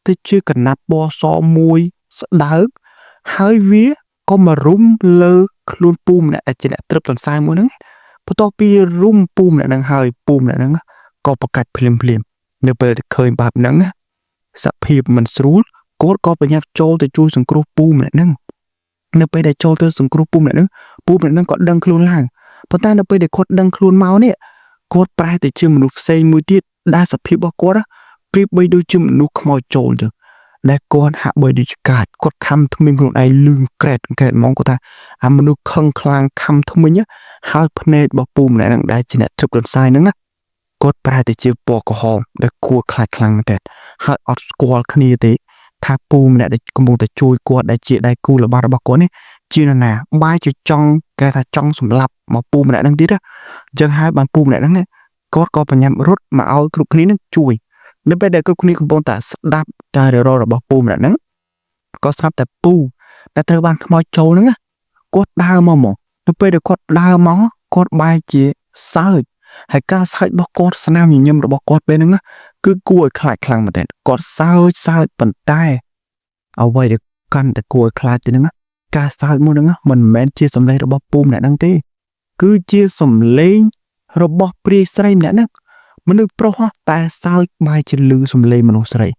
ទៅជាកណាត់ពណ៌សមួយស្ដើកហើយវាក៏មករុំលើខ្លួនពូម្នាក់ដែលជាអ្នកត្រឹបទន្សាយមួយហ្នឹងបន្ទាប់ពីរុំពូម្នាក់ហ្នឹងហើយពូម្នាក់ហ្នឹងក៏ប្រកាច់ភ្លាមនៅពេលឃើញបែបហ្នឹងសភាពមិនស្រួលគាត់ក៏ប្រញាប់ចូលទៅជួយសង្គ្រោះពូម្នាក់ហ្នឹងនៅពេលដែលចូលទៅសង្គ្រោះពូម្នាក់ហ្នឹងក៏ដឹងខ្លួនឡើងប៉ុន្តែនៅពេលដែលគាត់ដឹងខ្លួនមកនេះគាត់ប្រែទៅជាមនុស្សផ្សេងមួយទៀតដែលសភាពរបស់គាត់ប្រៀបបីដូចជាមនុស្សខ្មោចចូលទៅដែលគាត់ហាក់បីដូចកាចគាត់ខំធ្មេញខ្លួនឯងលឿងក្រែតហ្មងគាត់ថាអាមនុស្សខឹងខ្លាំងខំធ្មេញហើយភ្នែករបស់ពូម្នាក់ហ្នឹងដែលជាអ្នកត្រឹបទន្សាយហ្នឹងគាត់ប្រែទៅជាពណ៌ក្រហមដែលគួរខ្លាចខ្លាំងមែនតើហើយអត់ស្គាល់គ្នាទេថាពូម្នាក់ដែលកំពុងតែជួយគាត់ដែលជាដៃគូល្បាតរបស់គាត់នេះជានរណាបាយជាចង់គេថាចង់សម្លាប់មកពូម្នាក់ហ្នឹងទៀតអញ្ចឹងហើយបានពូម្នាក់ហ្នឹងគាត់ក៏បញ្ញាប់រត់មកឲ្យគ្រប់គ្នានឹងជួយនៅពេលដែលគ្រប់គ្នាកំពុងតែស្ដាប់ការរត់របស់ពូម្នាក់ហ្នឹងក៏ស្រាប់តែពូដែលត្រូវបានខ្មោចចូលហ្នឹងគាត់ដើរមកនៅពេលដែលគាត់ដើរមកគាត់បែរជាសើចហើយការសើចរបស់គាត់ស្នាមញញឹមរបស់គាត់ពេលហ្នឹង គឺគួរឲ្យខ្លាចខ្លាំងមែនទែនគាត់សើចប៉ុន្តែអ្វីដែលកាន់តែគួរឲ្យខ្លាចទៅហ្នឹងការសើចមួយហ្នឹងមិនមែនជាសម្លេងរបស់ពូម្នាក់ហ្នឹងទេគឺជាសម្លេងរបស់ព្រាយស្រីម្នាក់ហ្នឹងមនុស្សប្រុសតែសើចបែរជាលឺសម្លេងមនុស្សស្រី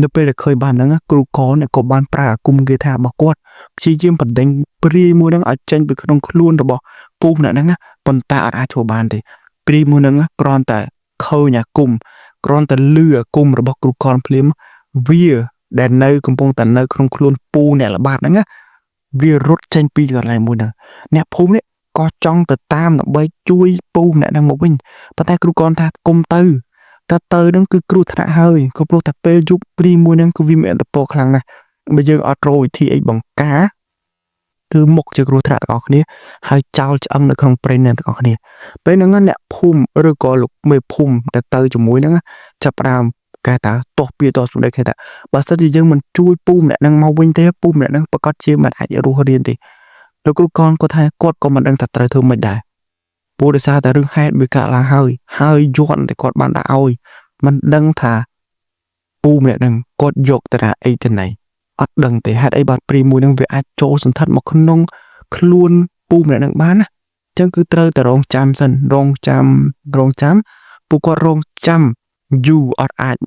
នៅពេលដែលឃើញបានហ្នឹងគ្រូកនក៏បានប្រើអាគមគាថារបស់គាត់ព្យាយាមបណ្ដេញព្រាយមួយហ្នឹងឲ្យចេញពីក្នុងខ្លួនរបស់ពូម្នាក់ហ្នឹងប៉ុន្តែអត់អាចធ្វើបានទេព្រាយមួយហ្នឹងគ្រាន់តែឃើញអាគមគ្រាន់តែលឺអាគមរបស់គ្រូកនភ្លាមវាដែលនៅកំពុងតែនៅក្នុងខ្លួនពូអ្នកល្បាតហ្នឹងវារត់ចេញពីកន្លែងមួយហ្នឹងអ្នកភូមិនេះក៏ចង់ទៅតាមដើម្បីជួយពូម្នាក់ហ្នឹងមកវិញប៉ុន្តែគ្រូកនថាគុំទៅហ្នឹងគឺគ្រោះថ្នាក់ហើយក៏ព្រោះតែពេលយប់ព្រីមួយហ្នឹងគឺវាមានអត្តពលខ្លាំងណាស់បើយើងអត់រកវិធីអីបង្ការគឺមុខជាគ្រោះថ្នាក់ទាំងអស់គ្នាហើយចោលឆ្អឹងនៅក្នុងព្រៃនឹងទាំងអស់គ្នាពេលហ្នឹងអ្នកភូមិឬក៏លោកមេភូមិដែលទៅជាមួយហ្នឹងចាប់ផ្ដើមកែតាទាស់ពីទាស់សម្ដីគ្នាថាបើសិនជាយើងមិនជួយពូម្នាក់ហ្នឹងមកវិញទេពូម្នាក់ហ្នឹងប្រកាសជាមិនអាចរស់រានទេលោកគ្រូកនគាត់ថាគាត់ក៏មិនដឹងថាត្រូវធ្វើម៉េចដែរព្រោះដោយសារតែរឿងហេតុវាកើតឡើងហើយយន់តែគាត់បានដាក់ឲ្យមិនដឹងថាពូម្នាក់ហ្នឹងគាត់យកតារាអីទៅណៃអត់ដឹងទេហេតុអីបាទព្រីមួយហ្នឹងវាអាចចូលសន្ធិដ្ឋមកក្នុងខ្លួនពូម្នាក់ហ្នឹងបានណាអញ្ចឹងគឺត្រូវតែរងចាំសិនរងចាំពួកគាត់រងចាំយូរអត់អាច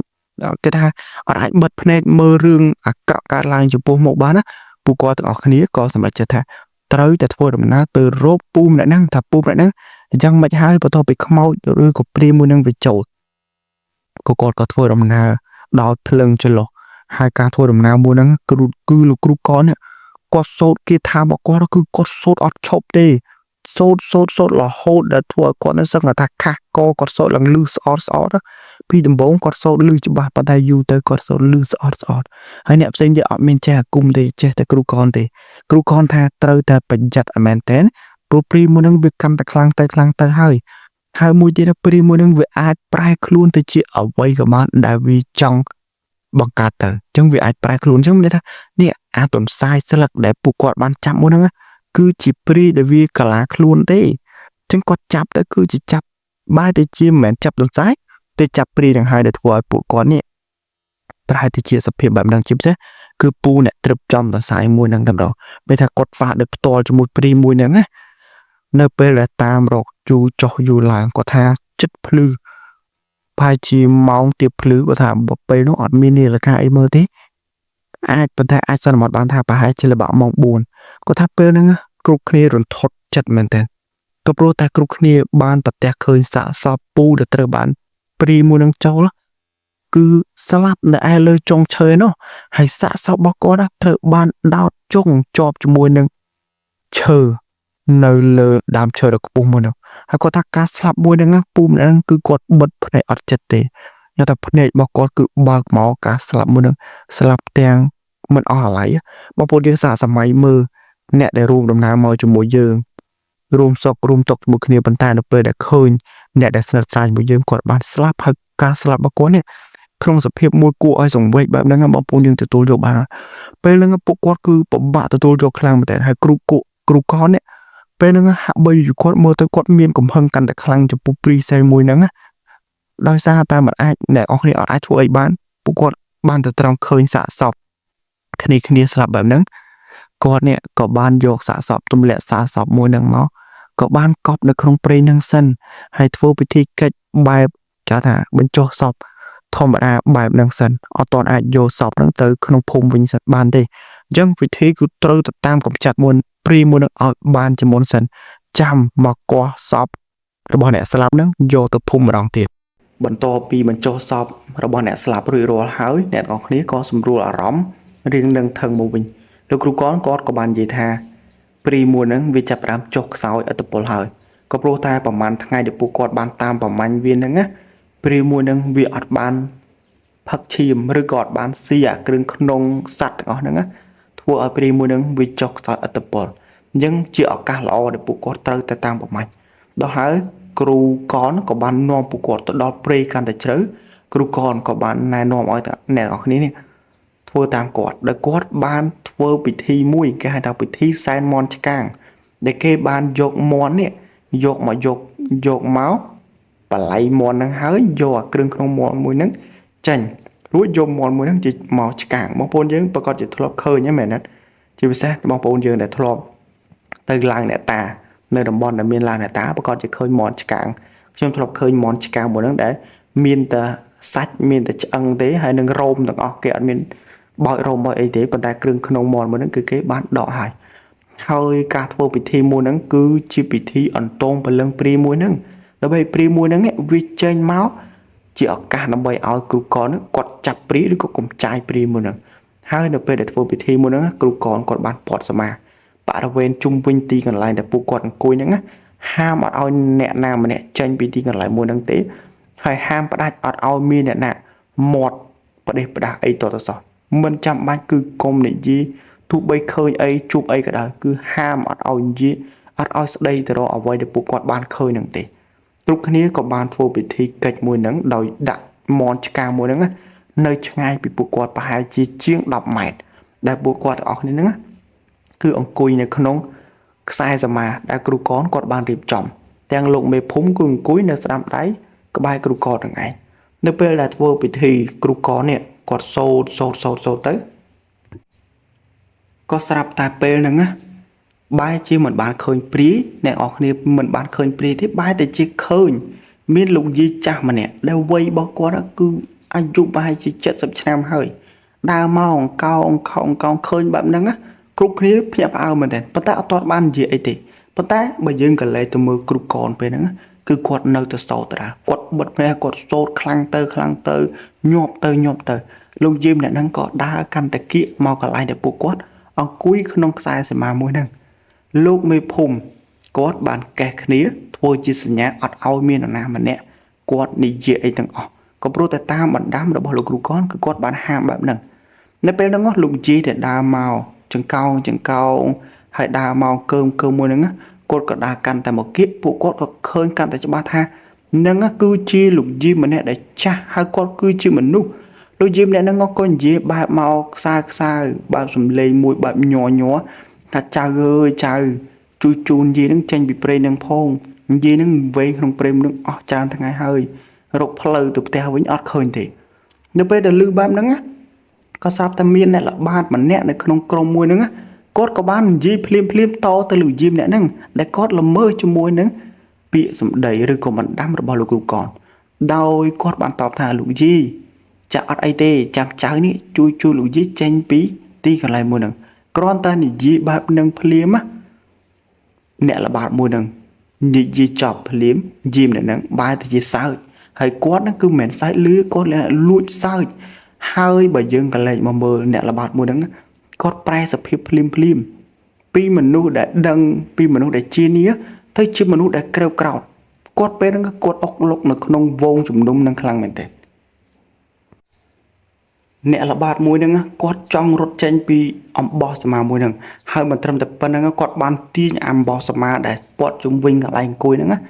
គេថាអត់អាចបិទភ្នែកមើលរឿងអាក្រក់កើតឡើងចំពោះមុខបានណាពួកគាត់ទាំងអស់គ្នាក៏សម្រេចចិត្តថាត្រូវតែធ្វើដំណើរទៅរកពូម្នាក់ហ្នឹងថាពូម្នាក់ហ្នឹងអញ្ចឹងមិនហើយបន្ទាប់ពីខ្មោចឬក៏ព្រាយមួយហ្នឹងវាចូលក៏គាត់ក៏ធ្វើដំណើរដោយភ្លឹងចន្លោះហើយការធ្វើដំណើរមួយហ្នឹងគឺលោកគ្រូកនគាត់សូត្រគាថារបស់គាត់គឺគាត់សូត្រអត់ឈប់ទេសូត្ររហូតដល់ធ្វើឲ្យគាត់នឹងសឹងថាខាស់កគាត់សូត្រឡើងលឺស្អត់ពីដំបូងគាត់សូត្រលឺច្បាស់ប៉ុន្តែយូរទៅគាត់សូត្រលឺស្អត់ហើយអ្នកផ្សេងទៀតអត់មានចេះអាគមទេចេះតែគ្រូកនទេគ្រូកនថាត្រូវតែប្រយ័ត្នឲ្យមែនតើព្រោះព្រីមួយហ្នឹងវាកាន់តែខ្លាំងទៅហើយមួយទៀតព្រីមួយហ្នឹងវាអាចប្រែខ្លួនទៅជាអ្វីក៏បានដែលវាចង់បង្កើតទៅអញ្ចឹងវាអាចប្រែខ្លួនអញ្ចឹងមានន័យថានេះអាទន្សាយស្លឹកដែលពួកគាត់បានចាប់មួយហ្នឹងគឺជាព្រីដែលវាកាឡាខ្លួនទេអញ្ចឹងគាត់ចាប់ទៅគឺជាចាប់បែរទៅជាមិនមែនចាប់ទន្សាយតែចាប់ព្រីនឹងហើយដែលធ្វើឲ្យពួកគាត់នេះប្រហែលទៅជាសភាពបែបហ្នឹងជាពិសេសគឺពូអ្នកត្រឹបចំទន្សាយមួយហ្នឹងតែម្ដងពេលថាគាត់ប៉ះដោយផ្ទាល់ជាមួយព្រីមួយហ្នឹងណានៅពេលដែលតាមរកយូរចុះយូរឡើងគាត់ថាចិត្តភ្លឺប្រហែលជាម៉ោងទៀបភ្លឺគាត់ថាពេលនោះអត់មាននាឡិកាអីមើលទេប៉ុន្តែអាចសន្មតបានថាប្រហែលជាល្បាក់ម៉ោង4គាត់ថាពេលហ្នឹងគ្រប់គ្នារន្ធត់ចិត្តមែនតើក៏ព្រោះតែគ្រប់គ្នាបានប្រទះឃើញសាកសពពូដែលត្រូវបានព្រីមួយនឹងចូលគឺស្លាប់នៅឯលើចុងឈើនោះហើយសាកសពរបស់គាត់ត្រូវបានដោតជុងជាប់ជាមួយនឹងឈើនៅលើដើមឈើដ៏ខ្ពស់មួយនោះហើយគាត់ថាការស្លាប់មួយហ្នឹងពូម្នាក់ហ្នឹងគឺគាត់បិទភ្នែកអត់ចិត្តទេតែថាភ្នែករបស់គាត់គឺបើកមកការស្លាប់មួយហ្នឹងស្លាប់ទាំងមិនអស់អាល័យបងប្អូនយើងសាកសម័យមើលអ្នកដែលរួមដំណើរមកជាមួយយើងរួមសុខរួមទុក្ខជាមួយគ្នាប៉ុន្តែនៅពេលដែលឃើញអ្នកដែលស្និទ្ធស្នាលជាមួយយើងគាត់បានស្លាប់ហើយការស្លាប់របស់គាត់នេះក្នុងសភាពមួយគួរឲ្យសង្វេគបែបហ្នឹងបងប្អូនយើងទទួលយកបានពេលហ្នឹងពួកគាត់គឺពិបាកទទួលយកខ្លាំងមែនតើហើយគ្រូកននេះពេលហ្នឹងហាក់បីគាត់មើលទៅគាត់មានកំហឹងកាន់តែខ្លាំងចំពោះព្រីសែមួយហ្នឹងដោយសារតែមិនអាចអ្នកនរគ្នាអត់អាចធ្វើអីបានពួកគាត់បានទៅត្រង់ឃើញសាកសពគ្នាស្លាប់បែបហ្នឹងគាត់នេះក៏បានយកសាកសពទម្លាក់សាកសពមួយហ្នឹងមកក៏បានកប់នៅក្នុងព្រៃហ្នឹងសិនហើយធ្វើពិធីកិច្ចបែបចាថាបញ្ចុះសពធម្មតាបែបហ្នឹងសិនអត់ទាន់អាចយកសពហ្នឹងទៅក្នុងភូមិវិញសិនបានទេអញ្ចឹងពិធីគឺត្រូវទៅតាមកំចាត់មួយព្រីមួយនឹងឲ្យបានជាមុនសិនចាំមកកោះសពរបស់អ្នកស្លាប់ហ្នឹងយកទៅភូមិម្ដងទៀតបន្ទាប់ពីបញ្ចុះសពរបស់អ្នកស្លាប់រួចរាល់ហើយអ្នកទាំងគ្នាក៏សម្រួលអារម្មណ៍រៀងនឹងថឹងមកវិញលោកគ្រូកនគាត់ក៏បាននិយាយថាព្រីមួយហ្នឹងវាចាប់ផ្ដើមចុះខ្សោយឥទ្ធិពលហើយក៏ព្រោះតែប្រហែលថ្ងៃដែលពួកគាត់បានតាមប្រមាញ់វាហ្នឹងណាព្រីមួយហ្នឹងវាអត់បានផឹកឈាមឬក៏អត់បានស៊ីអាគ្រឿងក្នុងសត្វទាំងអស់ហ្នឹងណាធ្វើឲ្យព្រីមួយហ្នឹងវាចុះខ្សោយឥទ្ធិពលអញ្ចឹងជាឱកាសល្អដែលពួកគាត់ត្រូវតែតាមប្រមាញ់ដល់ហើយគ្រូកនក៏បាននាំពួកគាត់ទៅដល់ព្រៃកាន់តែជ្រៅគ្រូកនក៏បានណែនាំឲ្យអ្នកនរគ្នានេះធ្វើតាមគាត់ដោយគាត់បានធ្វើពិធីមួយគេហៅថាពិធីសែនមន់ឆ្កាងដែលគេបានយកមន់នេះយកមកបល័យមន់ហ្នឹងហើយយកអាគ្រឿងក្នុងមន់មួយហ្នឹង ចាញ់រួចយកមន់មួយហ្នឹងជាមកឆ្កាងបងប្អូនយើងប្រកាសជាធ្លាប់ឃើញហ្នឹងមែនទេជាពិសេសបងប្អូនយើងដែលធ្លាប់ទៅឡើងអ្នកតានៅតំបន់ដែលមានឡើងអ្នកតាប្រកាសជាឃើញមន់ឆ្កាងខ្ញុំធ្លាប់ឃើញមន់ឆ្កាងមួយហ្នឹងដែលមានតែសាច់មានតែឆ្អឹងទេហើយនឹងរោមទាំងអស់គេអត់មានបោចរោមបោចអីទេប៉ុន្តែគ្រឿងក្នុងមន់មួយហ្នឹងគឺគេបានដកហើយការធ្វើពិធីមួយហ្នឹងគឺជាពិធីអន្តងព្រលឹងព្រាយមួយហ្នឹងដើម្បីព្រាយមួយហ្នឹងវាចេញមកជាឱកាសដើម្បីឲ្យគ្រូកនហ្នឹងគាត់ចាប់ព្រាយឬក៏កំចាយព្រាយមួយហ្នឹងហើយនៅពេលដែលធ្វើពិធីមួយហ្នឹងគ្រូកនគាត់បានពាត់សមាបរិវេណជុំវិញទីកន្លែងដែលពួកគាត់អង្គុយហ្នឹងហាមអត់ឲ្យអ្នកណាម្នាក់ចេញពីទីកន្លែងមួយហ្នឹងទេហើយហាមផ្ដាច់អត់ឲ្យមានអ្នកណាមាត់ផ្ដេសផ្ដាស់អីតទៅសោះមិនចាំបាច់គឺកុំនិយាយទោះបីឃើញអីជួបអីក៏ដោយគឺហាមអត់ឲ្យនិយាយអត់ឲ្យស្ដីទៅរកអ្វីដែលពួកគាត់បានឃើញហ្នឹងទេគ្រប់គ្នាក៏បានធ្វើពិធីកិច្ចមួយហ្នឹងដោយដាក់មន់ឆ្កាមួយហ្នឹងនៅឆ្ងាយពីពួកគាត់ប្រហែលជាជាង10ម៉ែត្រដែលពួកគាត់ទាំងអស់គ្នាហ្នឹងគឺអង្គុយនៅក្នុងខ្សែសមាដែលគ្រូកនគាត់បានរៀបចំទាំងលោកមេភូមិគឺអង្គុយនៅស្ដាំដៃក្បែរគ្រូកនទាំងឯងនៅពេលដែលធ្វើពិធីគ្រូកននេះគាត់សូត្រទៅក៏ស្រាប់តែពេលហ្នឹងបែរជាមិនបានឃើញព្រាយអ្នកនរគ្នាមិនបានឃើញព្រាយទេបែរតែជាឃើញមានលោកយាយចាស់ម្នាក់ដែលវ័យរបស់គាត់គឺអាយុប្រហែលជា70ឆ្នាំហើយដើរមកអង្កោងឃើញបែបហ្នឹងគ្រប់គ្នាភ្ញាក់ផ្អើលមែនទេប៉ុន្តែអត់ទាន់បាននិយាយអីទេប៉ុន្តែបើយើងក៏លេចទៅមើលគ្រូកនពេលហ្នឹងគឺគាត់នៅទៅសោតដែរគាត់បិទភ្នែកគាត់សូត្រខ្លាំងទៅញាប់ទៅលោកយាយម្នាក់ហ្នឹងក៏ដើរកាន់តាគៀកមកកន្លែងដែលពួកគាត់អង្គុយក្នុងខ្សែសមាមួយហ្នឹងលោកមេភូមិគាត់បានកេះគ្នាធ្វើជាសញ្ញាអត់ឲ្យមាននរណាម្នាក់គាត់និយាយអីទាំងអស់ក៏ព្រោះតែតាមបណ្ដាំរបស់លោកគ្រូកនគឺគាត់បានហាមបែបហ្នឹងនៅពេលហ្នឹងលោកយាយដែលដើរមកចង្កោងហើយដើរមកកើមមួយហ្នឹងគាត់ក៏ដើរកាន់តែមកគៀកពួកគាត់ក៏ឃើញកាន់តែច្បាស់ថាហ្នឹងគឺជាលោកយាយម្នាក់ដែលចាស់ហើយគាត់គឺជាមនុស្សលោកយាយម្នាក់ហ្នឹងក៏និយាយបែបមកខ្សើបែបសំឡេងមួយបែបញ័រថាចៅអើយចៅជួយជូនយាយហ្នឹងចេញពីព្រៃនឹងផងយាយហ្នឹងវែងក្នុងព្រៃនឹងអស់ច្រើនថ្ងៃហើយរកផ្លូវទៅផ្ទះវិញអត់ឃើញទេនៅពេលដែលឮបែបហ្នឹងក៏ស្រាប់តែមានអ្នកល្បាតម្នាក់នៅក្នុងក្រុមមួយហ្នឹងគាត់ក៏បាននិយាយភ្លាមតទៅលោកយាយម្នាក់ហ្នឹងដែលគាត់ល្មើសជាមួយនឹងពាក្យសម្ដីឬក៏បណ្ដាំរបស់លោកគ្រូកនដោយគាត់បានតបថាលោកយាយចាអត់អីទេចាំចៅនេះជួយលោកយាយចេញពីទីកន្លែងមួយហ្នឹងគ្រាន់តែនិយាយបែបហ្នឹងភ្លាមអ្នកល្បាតមួយហ្នឹងនិយាយចប់ភ្លាមយាយម្នាក់ហ្នឹងបែរទៅជាសើចហើយគាត់ហ្នឹងគឺមិនមែនសើចលឺគាត់លួចសើចហើយបើយើងក៏លេចមកមើលអ្នកល្បាតមួយហ្នឹងគាត់ប្រែសភាពភ្លាមពីមនុស្សដែលដឹងពីមនុស្សដែលជានីទៅជាមនុស្សដែលក្រេវក្រោធគាត់ពេលហ្នឹងគាត់អុកលុកនៅក្នុងវងជំនុំនឹងខ្លាំងមែនទេអ្នកល្បាតមួយហ្នឹងគាត់ចង់រត់ចេញពីអំបោះសមាមួយហ្នឹងហើយមិនត្រឹមតែប៉ុណ្្នឹងគាត់បានទាញអំបោះសមាដែលពាត់ជុំវិញកន្លែងអង្គុយហ្នឹង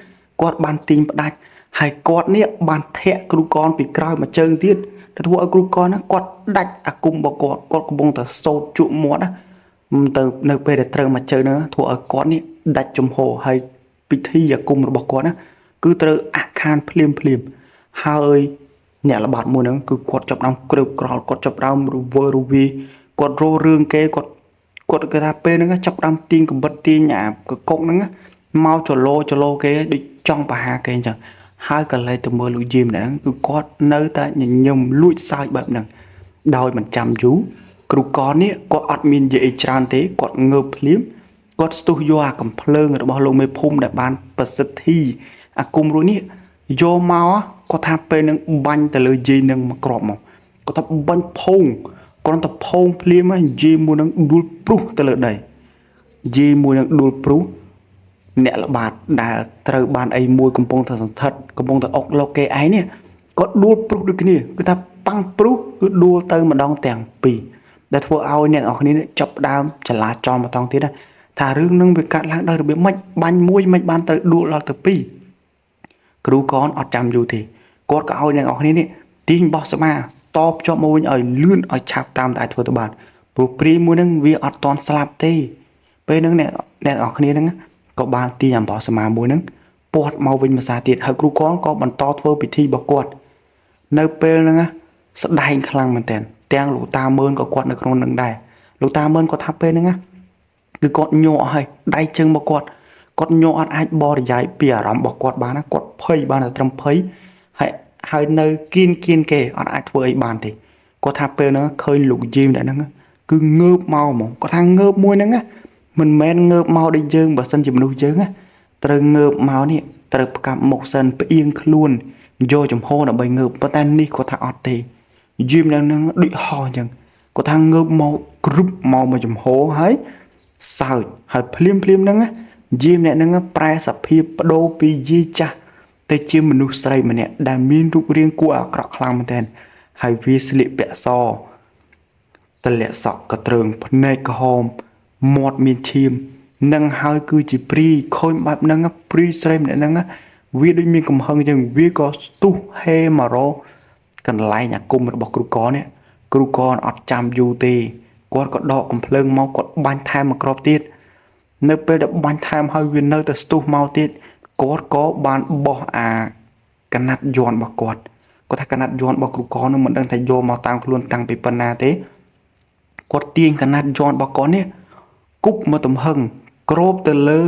គាត់បានទាញផ្ដាច់ហើយគាត់នេះបានធាក់គ្រូកនពីក្រោយមកជើងទៀតទៅធ្វើឲ្យគ្រូកនគាត់ដាច់អាគមរបស់គាត់កំពុងតែសោតជក់មាត់ទៅនៅពេលដែលត្រូវមកជើងហ្នឹងធ្វើឲ្យគាត់នេះដាច់ចំហហើយពិធីអាគមរបស់គាត់គឺត្រូវអាខានភ្លាមហើយអ្នកល្បាតមួយហ្នឹងគឺគាត់ចាប់ដើមក្រេវក្រោលគាត់ចាប់ដើមរវើរវាយគាត់រោរឿងគេគាត់គេថាពេលហ្នឹងចាប់ដើមទាញកំបិតទាញអាកកុកហ្នឹងមកចលោគេដូចចង់បហាគេអញ្ចឹងហើយក៏លេទៅមើលលោកយាយម្នាក់ហ្នឹងគឺគាត់នៅតែញញឹមលួចសើចបែបហ្នឹងដោយមិនចាំយូរគ្រូកននេះគាត់អត់មាននិយាយអីច្រើនទេគាត់ងើបភ្លាមគាត់ស្ទុះយកអាកំភ្លើងរបស់លោកមេភូមិដែលបានប្រសិទ្ធិអាគុំរួចនេះយកមកគាត់ថាពេលនឹងបាញ់ទៅលើយាយនឹងមកក្របមកគាត់ថាបាញ់ផោងគាត់ទៅផោងភ្លាមយាយមួយនឹងដួលព្រុសទៅលើដីយាយមួយនឹងដួលព្រុសអ្នកល្បាតដែលត្រូវបានអីមួយកំពុងតែសន្ធិដ្ឋកំពុងតែអុកលោកគេឯងនេះគាត់ដួលព្រុសដូចគ្នាគឺថាប៉ាំងព្រុសគឺដួលទៅម្ដងទាំងពីរដែលធ្វើឲ្យអ្នកនរគ្នាចាប់ដើមចលាចលម្ដងទៀតថារឿងនឹងវាកាត់ឡើងដោយរបៀបម៉េចបាញ់មួយមិនបានត្រូវដួលដល់ទៅពីរគ្រូកនអត់ចាំយូរទេគាត់ក៏ឲ្យអ្នកនរគ្នានេះទាញបោះសមាតបជាប់មកវិញឲ្យលឿនឲ្យឆាប់តាមតែធ្វើទៅបានព្រោះព្រាយមួយហ្នឹងវាអត់តន់ស្លាប់ទេពេលហ្នឹងអ្នកនរគ្នាហ្នឹងក៏បានទាញអំបោះសមាមួយហ្នឹងពាត់មកវិញភាសាទៀតហើយគ្រូកនក៏បន្តធ្វើពិធីរបស់គាត់នៅពេលហ្នឹង ស្ដែងខ្លាំងមែនតើទាំងលោកតាមើលក៏គាត់នៅក្នុងនឹងដែរលោកតាមើលគាត់ថាពេលហ្នឹងណាគឺគាត់ញ័រអស់ហើយដៃជើងរបស់គាត់ញ័រអត់អាចបរិយាយពីអារម្មណ៍របស់គាត់បានណាគាត់ភ័យបានតែត្រឹមភ័យហើយនៅគៀនគេអត់អាចធ្វើអីបានទេគាត់ថាពេលហ្នឹងឃើញលោកយីមដែរហ្នឹងគឺងើបមកហ្មងគាត់ថាងើបមួយហ្នឹងណាមិនមែនងើបមកដូចយើងបើសិនជាមនុស្សយើងណាត្រូវងើបមកនេះត្រូវផ្កាប់មុខសិនផ្អៀងខ្លួនយកចំហដើម្បីងើបប៉ុន្តែនេះគាត់ថាអត់ទេយីមហ្នឹងដូចហោះអញ្ចឹងគាត់ថាងើបមកគ្រប់មកចំហហើយសើចហើយភ្លាមហ្នឹងណាយីមអ្នកហ្នឹងប្រែសភាពបដូរពីយីចាស់ទៅជាមនុស្សស្រីម្នាក់ដែលមានរូបរាងគួរអាក្រក់ខ្លាំងមែនទែនហើយវាស្លៀកពាក់សតលាក់សក់កត្រើងភ្នែកក្រហមមាត់មានឈាមនឹងហើយគឺជាព្រីខូចបែបហ្នឹងព្រីស្រីម្នាក់ហ្នឹងវាដូចមានកំហឹងអញ្ចឹងវាក៏ស្ទុះហេមករកន្លែងអាគមរបស់គ្រូកនេះគ្រូកអត់ចាំយូរទេគាត់ក៏ដកកំភ្លើងមកគាត់បាញ់ថែមមួយគ្រាប់ទៀតនៅពេលដែលបាញ់ថែមហើយវានៅតែស្ទុះមកទៀតគាត់ក៏បានបោះអាកណាត់យ័ន្តរបស់គាត់ថាកណាត់យ័ន្តរបស់គ្រូកនឹងមិនដឹងថាយកមកតាមខ្លួនតាំងពីប៉ុណ្ណាទេគាត់ទាញកណាត់យ័ន្តរបស់គាត់នេះគប់មកទំហឹងគ្របទៅលើ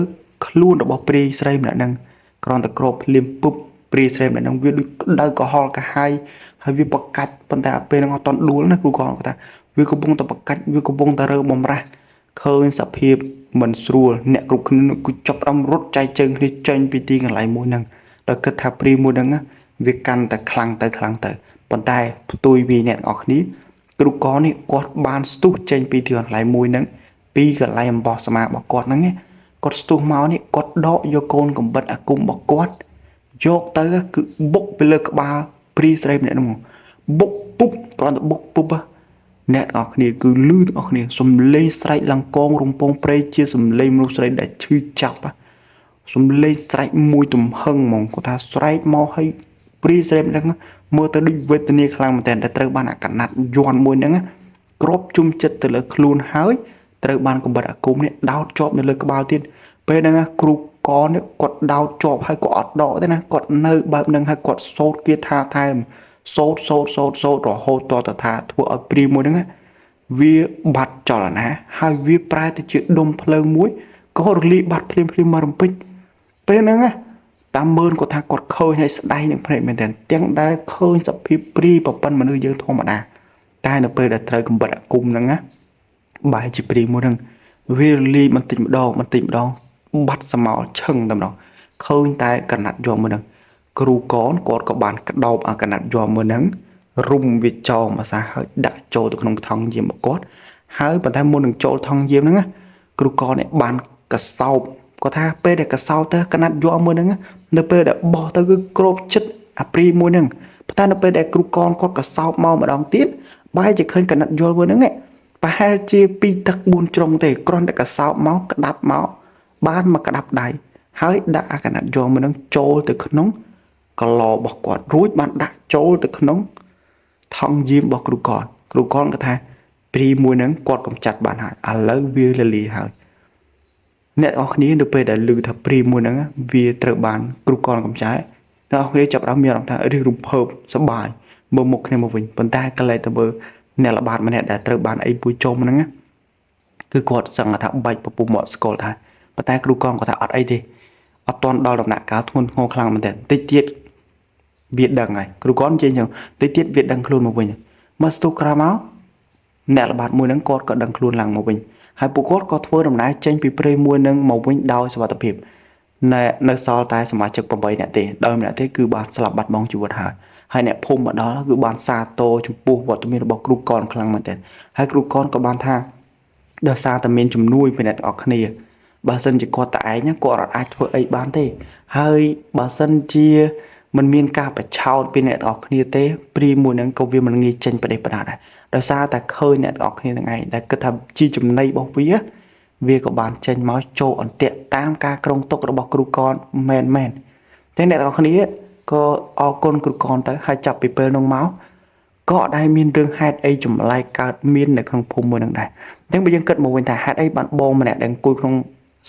ខ្លួនរបស់ព្រាយស្រីម្នាក់ហ្នឹងគ្រាន់តែគ្របភ្លាមពុបព្រាយស្រីម្នាក់ហ្នឹងវាដូចក្តៅក្រហល់កាហាយហើយវាបកាច់ប៉ុន្តែពេលហ្នឹងអត់តន់ដួលណាគ្រូគាត់ថាវាកំពុងតែបកាច់វាកំពុងតែរើបំរាស់ឃើញសភាពមិនស្រួលអ្នកគ្រប់គ្នាគឺចាប់ផ្ដើមរត់ចែកជើងគ្នាចេញពីទីកន្លែងមួយហ្នឹងដល់គិតថាព្រាយមួយហ្នឹងវាកាន់តែខ្លាំងទៅប៉ុន្តែផ្ទុយពីអ្នកទាំងអស់គ្នាគ្រូកនេះគាត់បានស្ទុះចេញពីទីកន្លែងមួយហ្នឹងពីកន្លែងអំបោះសមារបស់គាត់ហ្នឹងគាត់ស្ទុះមកនេះគាត់ដកយកកូនកំបិតអាគមរបស់គាត់យកទៅគឺបុកទៅលើក្បាលព្រាយស្រីម្នាក់ហ្នឹងបុកពុបគ្រាន់តែបុកពុបអ្នកទាំងអស់គ្នាគឺលឺទាំងអស់គ្នាសំឡេងស្រែកឡើងកងរំពងព្រៃជាសំឡេងមនុស្សស្រីដែលឈឺចាប់សំឡេងស្រែកមួយទំហឹងហ្មងគាត់ថាស្រែកមកឲ្យព្រាយស្រីម្នាក់ហ្នឹងមើលទៅដូចវេទនាខ្លាំងមែនតើតែត្រូវបានអាកណាត់យ័ន្តមួយហ្នឹងគ្របជុំចិត្តទៅលើខ្លួនហើយត្រូវបានកំបិតអាគមនេះដោតជាប់នៅលើក្បាលទៀតពេលហ្នឹងគ្រូកនេះគាត់ដោតជាប់ហើយគាត់អត់ដកទេណាគាត់នៅបែបហ្នឹងហើយគាត់សូត្រគាថាថែមសូត្ររហូតតថាធ្វើឲ្យព្រាយមួយហ្នឹងវាបាត់ចលនាហើយវាប្រែទៅជាដុំភ្លើងមួយក៏រលាយបាត់ភ្លាមមករំពេចពេលហ្នឹងតាមមើលគាត់ថាគាត់ឃើញឲ្យស្ដាយនឹងភ្នែកមែនតើទាំងដែលឃើញសភាពព្រាយប្រពន្ធមនុស្សយើងធម្មតាតែនៅពេលដែលត្រូវកំបិតអាគមហ្នឹងបែរជាព្រាយមួយហ្នឹងវារលាយបន្តិចម្ដងបាត់សមោលឈឹងតែម្ដងឃើញតែកណាត់យំមួយហ្នឹងគ្រូកនគាត់ក៏បានក្តោបអាកណាត់យំមួយហ្នឹងរុំវាចោលមកសាហើយដាក់ចូលទៅក្នុងថង់យាមរបស់គាត់ហើយប៉ុន្តែមុននឹងចូលថង់យាមហ្នឹងគ្រូកនបានកសោបគាត់ថាពេលដែលកសោបទៅកណាត់យំមួយហ្នឹងនៅពេលដែលបោះទៅគឺគ្របចិត្តអាព្រីមួយហ្នឹងប៉ុន្តែនៅពេលដែលគ្រូកនគាត់កសោបមកម្ដងទៀតបែរជាឃើញកណាត់យល់មួយហ្នឹងប្រហែលជា2ទឹក4ជ្រុងទេគ្រាន់តែកសោបមកក្តាប់មកបានមកក្តាប់ដៃហើយដាក់អាកណាត់យល់មួយហ្នឹងចូលទៅក្នុងកឡរបស់គាត់រួចបានដាក់ចូលទៅក្នុងថង់យាមរបស់គ្រូកនគាត់ថាព្រីមួយហ្នឹងគាត់កំចាត់បានហើយឥឡូវវាលលាហើយអ្នកនរគ្នានៅពេលដែលឮថាព្រីមួយហ្នឹងវាត្រូវបានគ្រូកនកំចាត់អ្នកនរគ្នាចាប់បានមានអារម្មណ៍ថារៀងរំភើបសប្បាយមើលមុខគ្នាមកវិញប៉ុន្តែកលែងទៅមើលអ្នកល្បាតម្នាក់ដែលត្រូវបានអីពួយចុំហ្នឹងគឺគាត់សឹងថាបាច់ពពុះមាត់ស្គាល់ថាប៉ុន្តែគ្រូកនគាត់ថាអត់អីទេអត់ទាន់ដល់ដំណាក់កាលធ្ងន់ធ្ងរខ្លាំងមែនទេតិចទៀតវាដឹងហើយគ្រូកននិយាយអញ្ចឹងតិចទៀតវាដឹងខ្លួនមកវិញមកស្ទុះក្រោយមកអ្នកល្បាតមួយហ្នឹងគាត់ក៏ដឹងខ្លួនឡើងមកវិញហើយពួកគាត់ក៏ធ្វើដំណើរចេញពីព្រៃមួយហ្នឹងមកវិញដោយសុវត្ថិភាពនៅសល់តែសមាជិក8នាក់ទេដោយម្នាក់ទេគឺបានស្លាប់បាត់បង់ជីវិតហើយអ្នកភូមិមកដល់គឺបានសាទរចំពោះវត្តមានរបស់គ្រូកនខ្លាំងមែនទែនហើយគ្រូកនក៏បានថាដោយសារតែមានជំនួយពីអ្នកទាំងអស់គ្នាបើសិនជាគាត់តែឯងគាត់អាចធ្វើអីបានទេហើយបើសិនជាមិនមានការបឆោតពីអ្នកទាំងអស់គ្នាទេព្រីមួយហ្នឹងក៏វាមិនងាយចេញប្រទេសប្រដាដែរដោយសារតែឃើញអ្នកទាំងអស់គ្នានឹងឯងដែលគិតថាជាចំណីរបស់វាក៏បានចេញមកចូលអន្ទាក់តាមការក្រុងទុករបស់គ្រូកនមែនតែអ្នកទាំងអស់គ្នាក៏អរគុណគ្រូកនទៅហើយចាប់ពីពេលនោះមកក៏អត់ដែលមានរឿងហេតុអីចម្លែកកើតមាននៅក្នុងភូមិមួយនឹងដែរអញ្ចឹងបើយើងគិតមកវិញថាហេតុអីបានបងម្នាក់ដែលអង្គុយក្នុង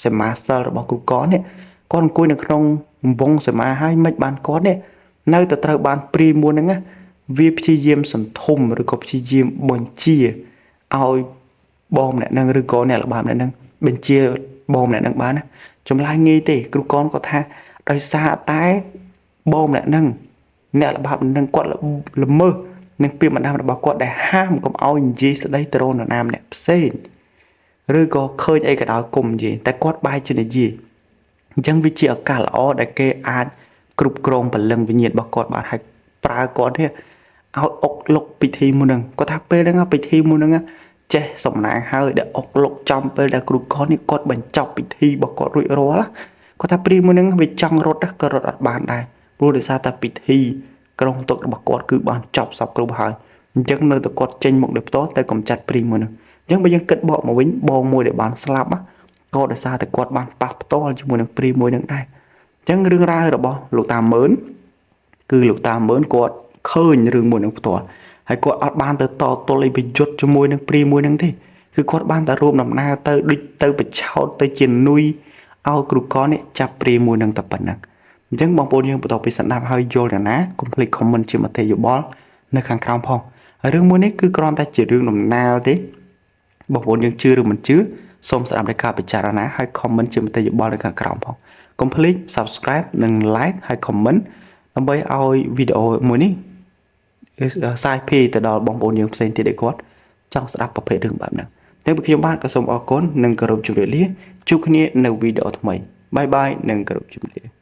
សមាសិលរបស់គ្រូកននេះគាត់អង្គុយនៅក្នុងវងសមាហើយមិនបានគាត់នេះនៅតែត្រូវបានព្រីមួយហ្នឹង វាព្យាយាមសន្ធំឬក៏ព្យាយាមបញ្ជាឲ្យបងម្នាក់នឹងឬក៏អ្នកល្បាតម្នាក់នឹងបញ្ជាបងម្នាក់នឹងបានណាចម្លើយងាយទេគ្រូកនគាត់ថាដោយសារតែបងម្នាក់នឹងអ្នកល្បាតនឹងគាត់ល្មើសនឹងពាក្យបណ្ដាំរបស់គាត់ដែលហាមកុំឲ្យនិយាយស្ដីទៅរកនរណាម្នាក់ផ្សេងឬក៏ឃើញអីក៏ដោយកុំនិយាយតែគាត់បែរជានិយាយអញ្ចឹងវាជាឱកាសល្អដែលគេអាចគ្រប់គ្រងពលឹងវិញ្ញាណរបស់គាត់បានហើយប្រើគាត់នេះឲ្យអុកលុកពិធីមួយនឹងគាត់ថាពេលហ្នឹងពិធីមួយហ្នឹងចេះសំណាងហើយដែលអុកលុកចំពេលដែលគ្រូកននេះគាត់បញ្ចប់ពិធីរបស់គាត់រួចរាល់គាត់ថាព្រាហ្មណ៍មួយហ្នឹងវាចង់រត់ក៏រត់អត់បានដែរព្រោះដោយសារតែពិធីក្រុងទុករបស់គាត់គឺបានចប់សពគ្រប់ហើយអញ្ចឹងនៅតែគាត់ចេញមកដោយផ្ទាល់ទៅកំចាត់ព្រាហ្មណ៍មួយហ្នឹងអញ្ចឹងបើយើងគិតបកមកវិញបងមួយដែលបានស្លាប់ក៏ដោយសារតែគាត់បានប៉ះផ្ទាល់ជាមួយនឹងព្រាហ្មណ៍មួយហ្នឹងដែរអញ្ចឹងរឿងរ៉ាវរបស់លោកតាម៉ឺនគឺលោកតាម៉ឺនគាត់ឃើញរឿងមួយនឹងផ្ទាល់ហើយគាត់អត់បានទៅតទល់អីប្រយុទ្ធជាមួយនឹងព្រាហ្មណ៍មួយហ្នឹងទេគឺគាត់បានតែរួមដំណើរទៅដូចទៅបិឆោតទៅជានុយឲ្យគ្រូកននេះចាប់ព្រាហ្មណ៍មួយនឹងតែប៉ុណ្ណឹងអញ្ចឹងបងប្អូនយើងបន្តពីស្ដាប់ហើយយល់យ៉ាងណាកុំភ្លេច comment ជាមតិយោបល់នៅខាងក្រោមផងហើយរឿងមួយនេះគឺគ្រាន់តែជារឿងដំណើរទេបងប្អូនយើងជឿឬមិនជឿសូមស្ដាប់ដោយការពិចារណាហើយ comment ជាមតិយោបល់នៅខាងក្រោមផងកុំភ្លេច subscribe និង like ហើយ comment ដើម្បីឲ្យវីដេអូមួយនេះសាយភាយទៅដល់បងប្អូនយើងផ្សេងទៀតដែលគាត់ចង់ស្ដាប់ប្រភេទរឿងបែបហ្នឹងតែខ្ញុំបាទក៏សូមអរគុណនិងគោរពជម្រាបលាជួបគ្នានៅវីដេអូថ្មីបាយបាយនិងគោរពជម្រាបលា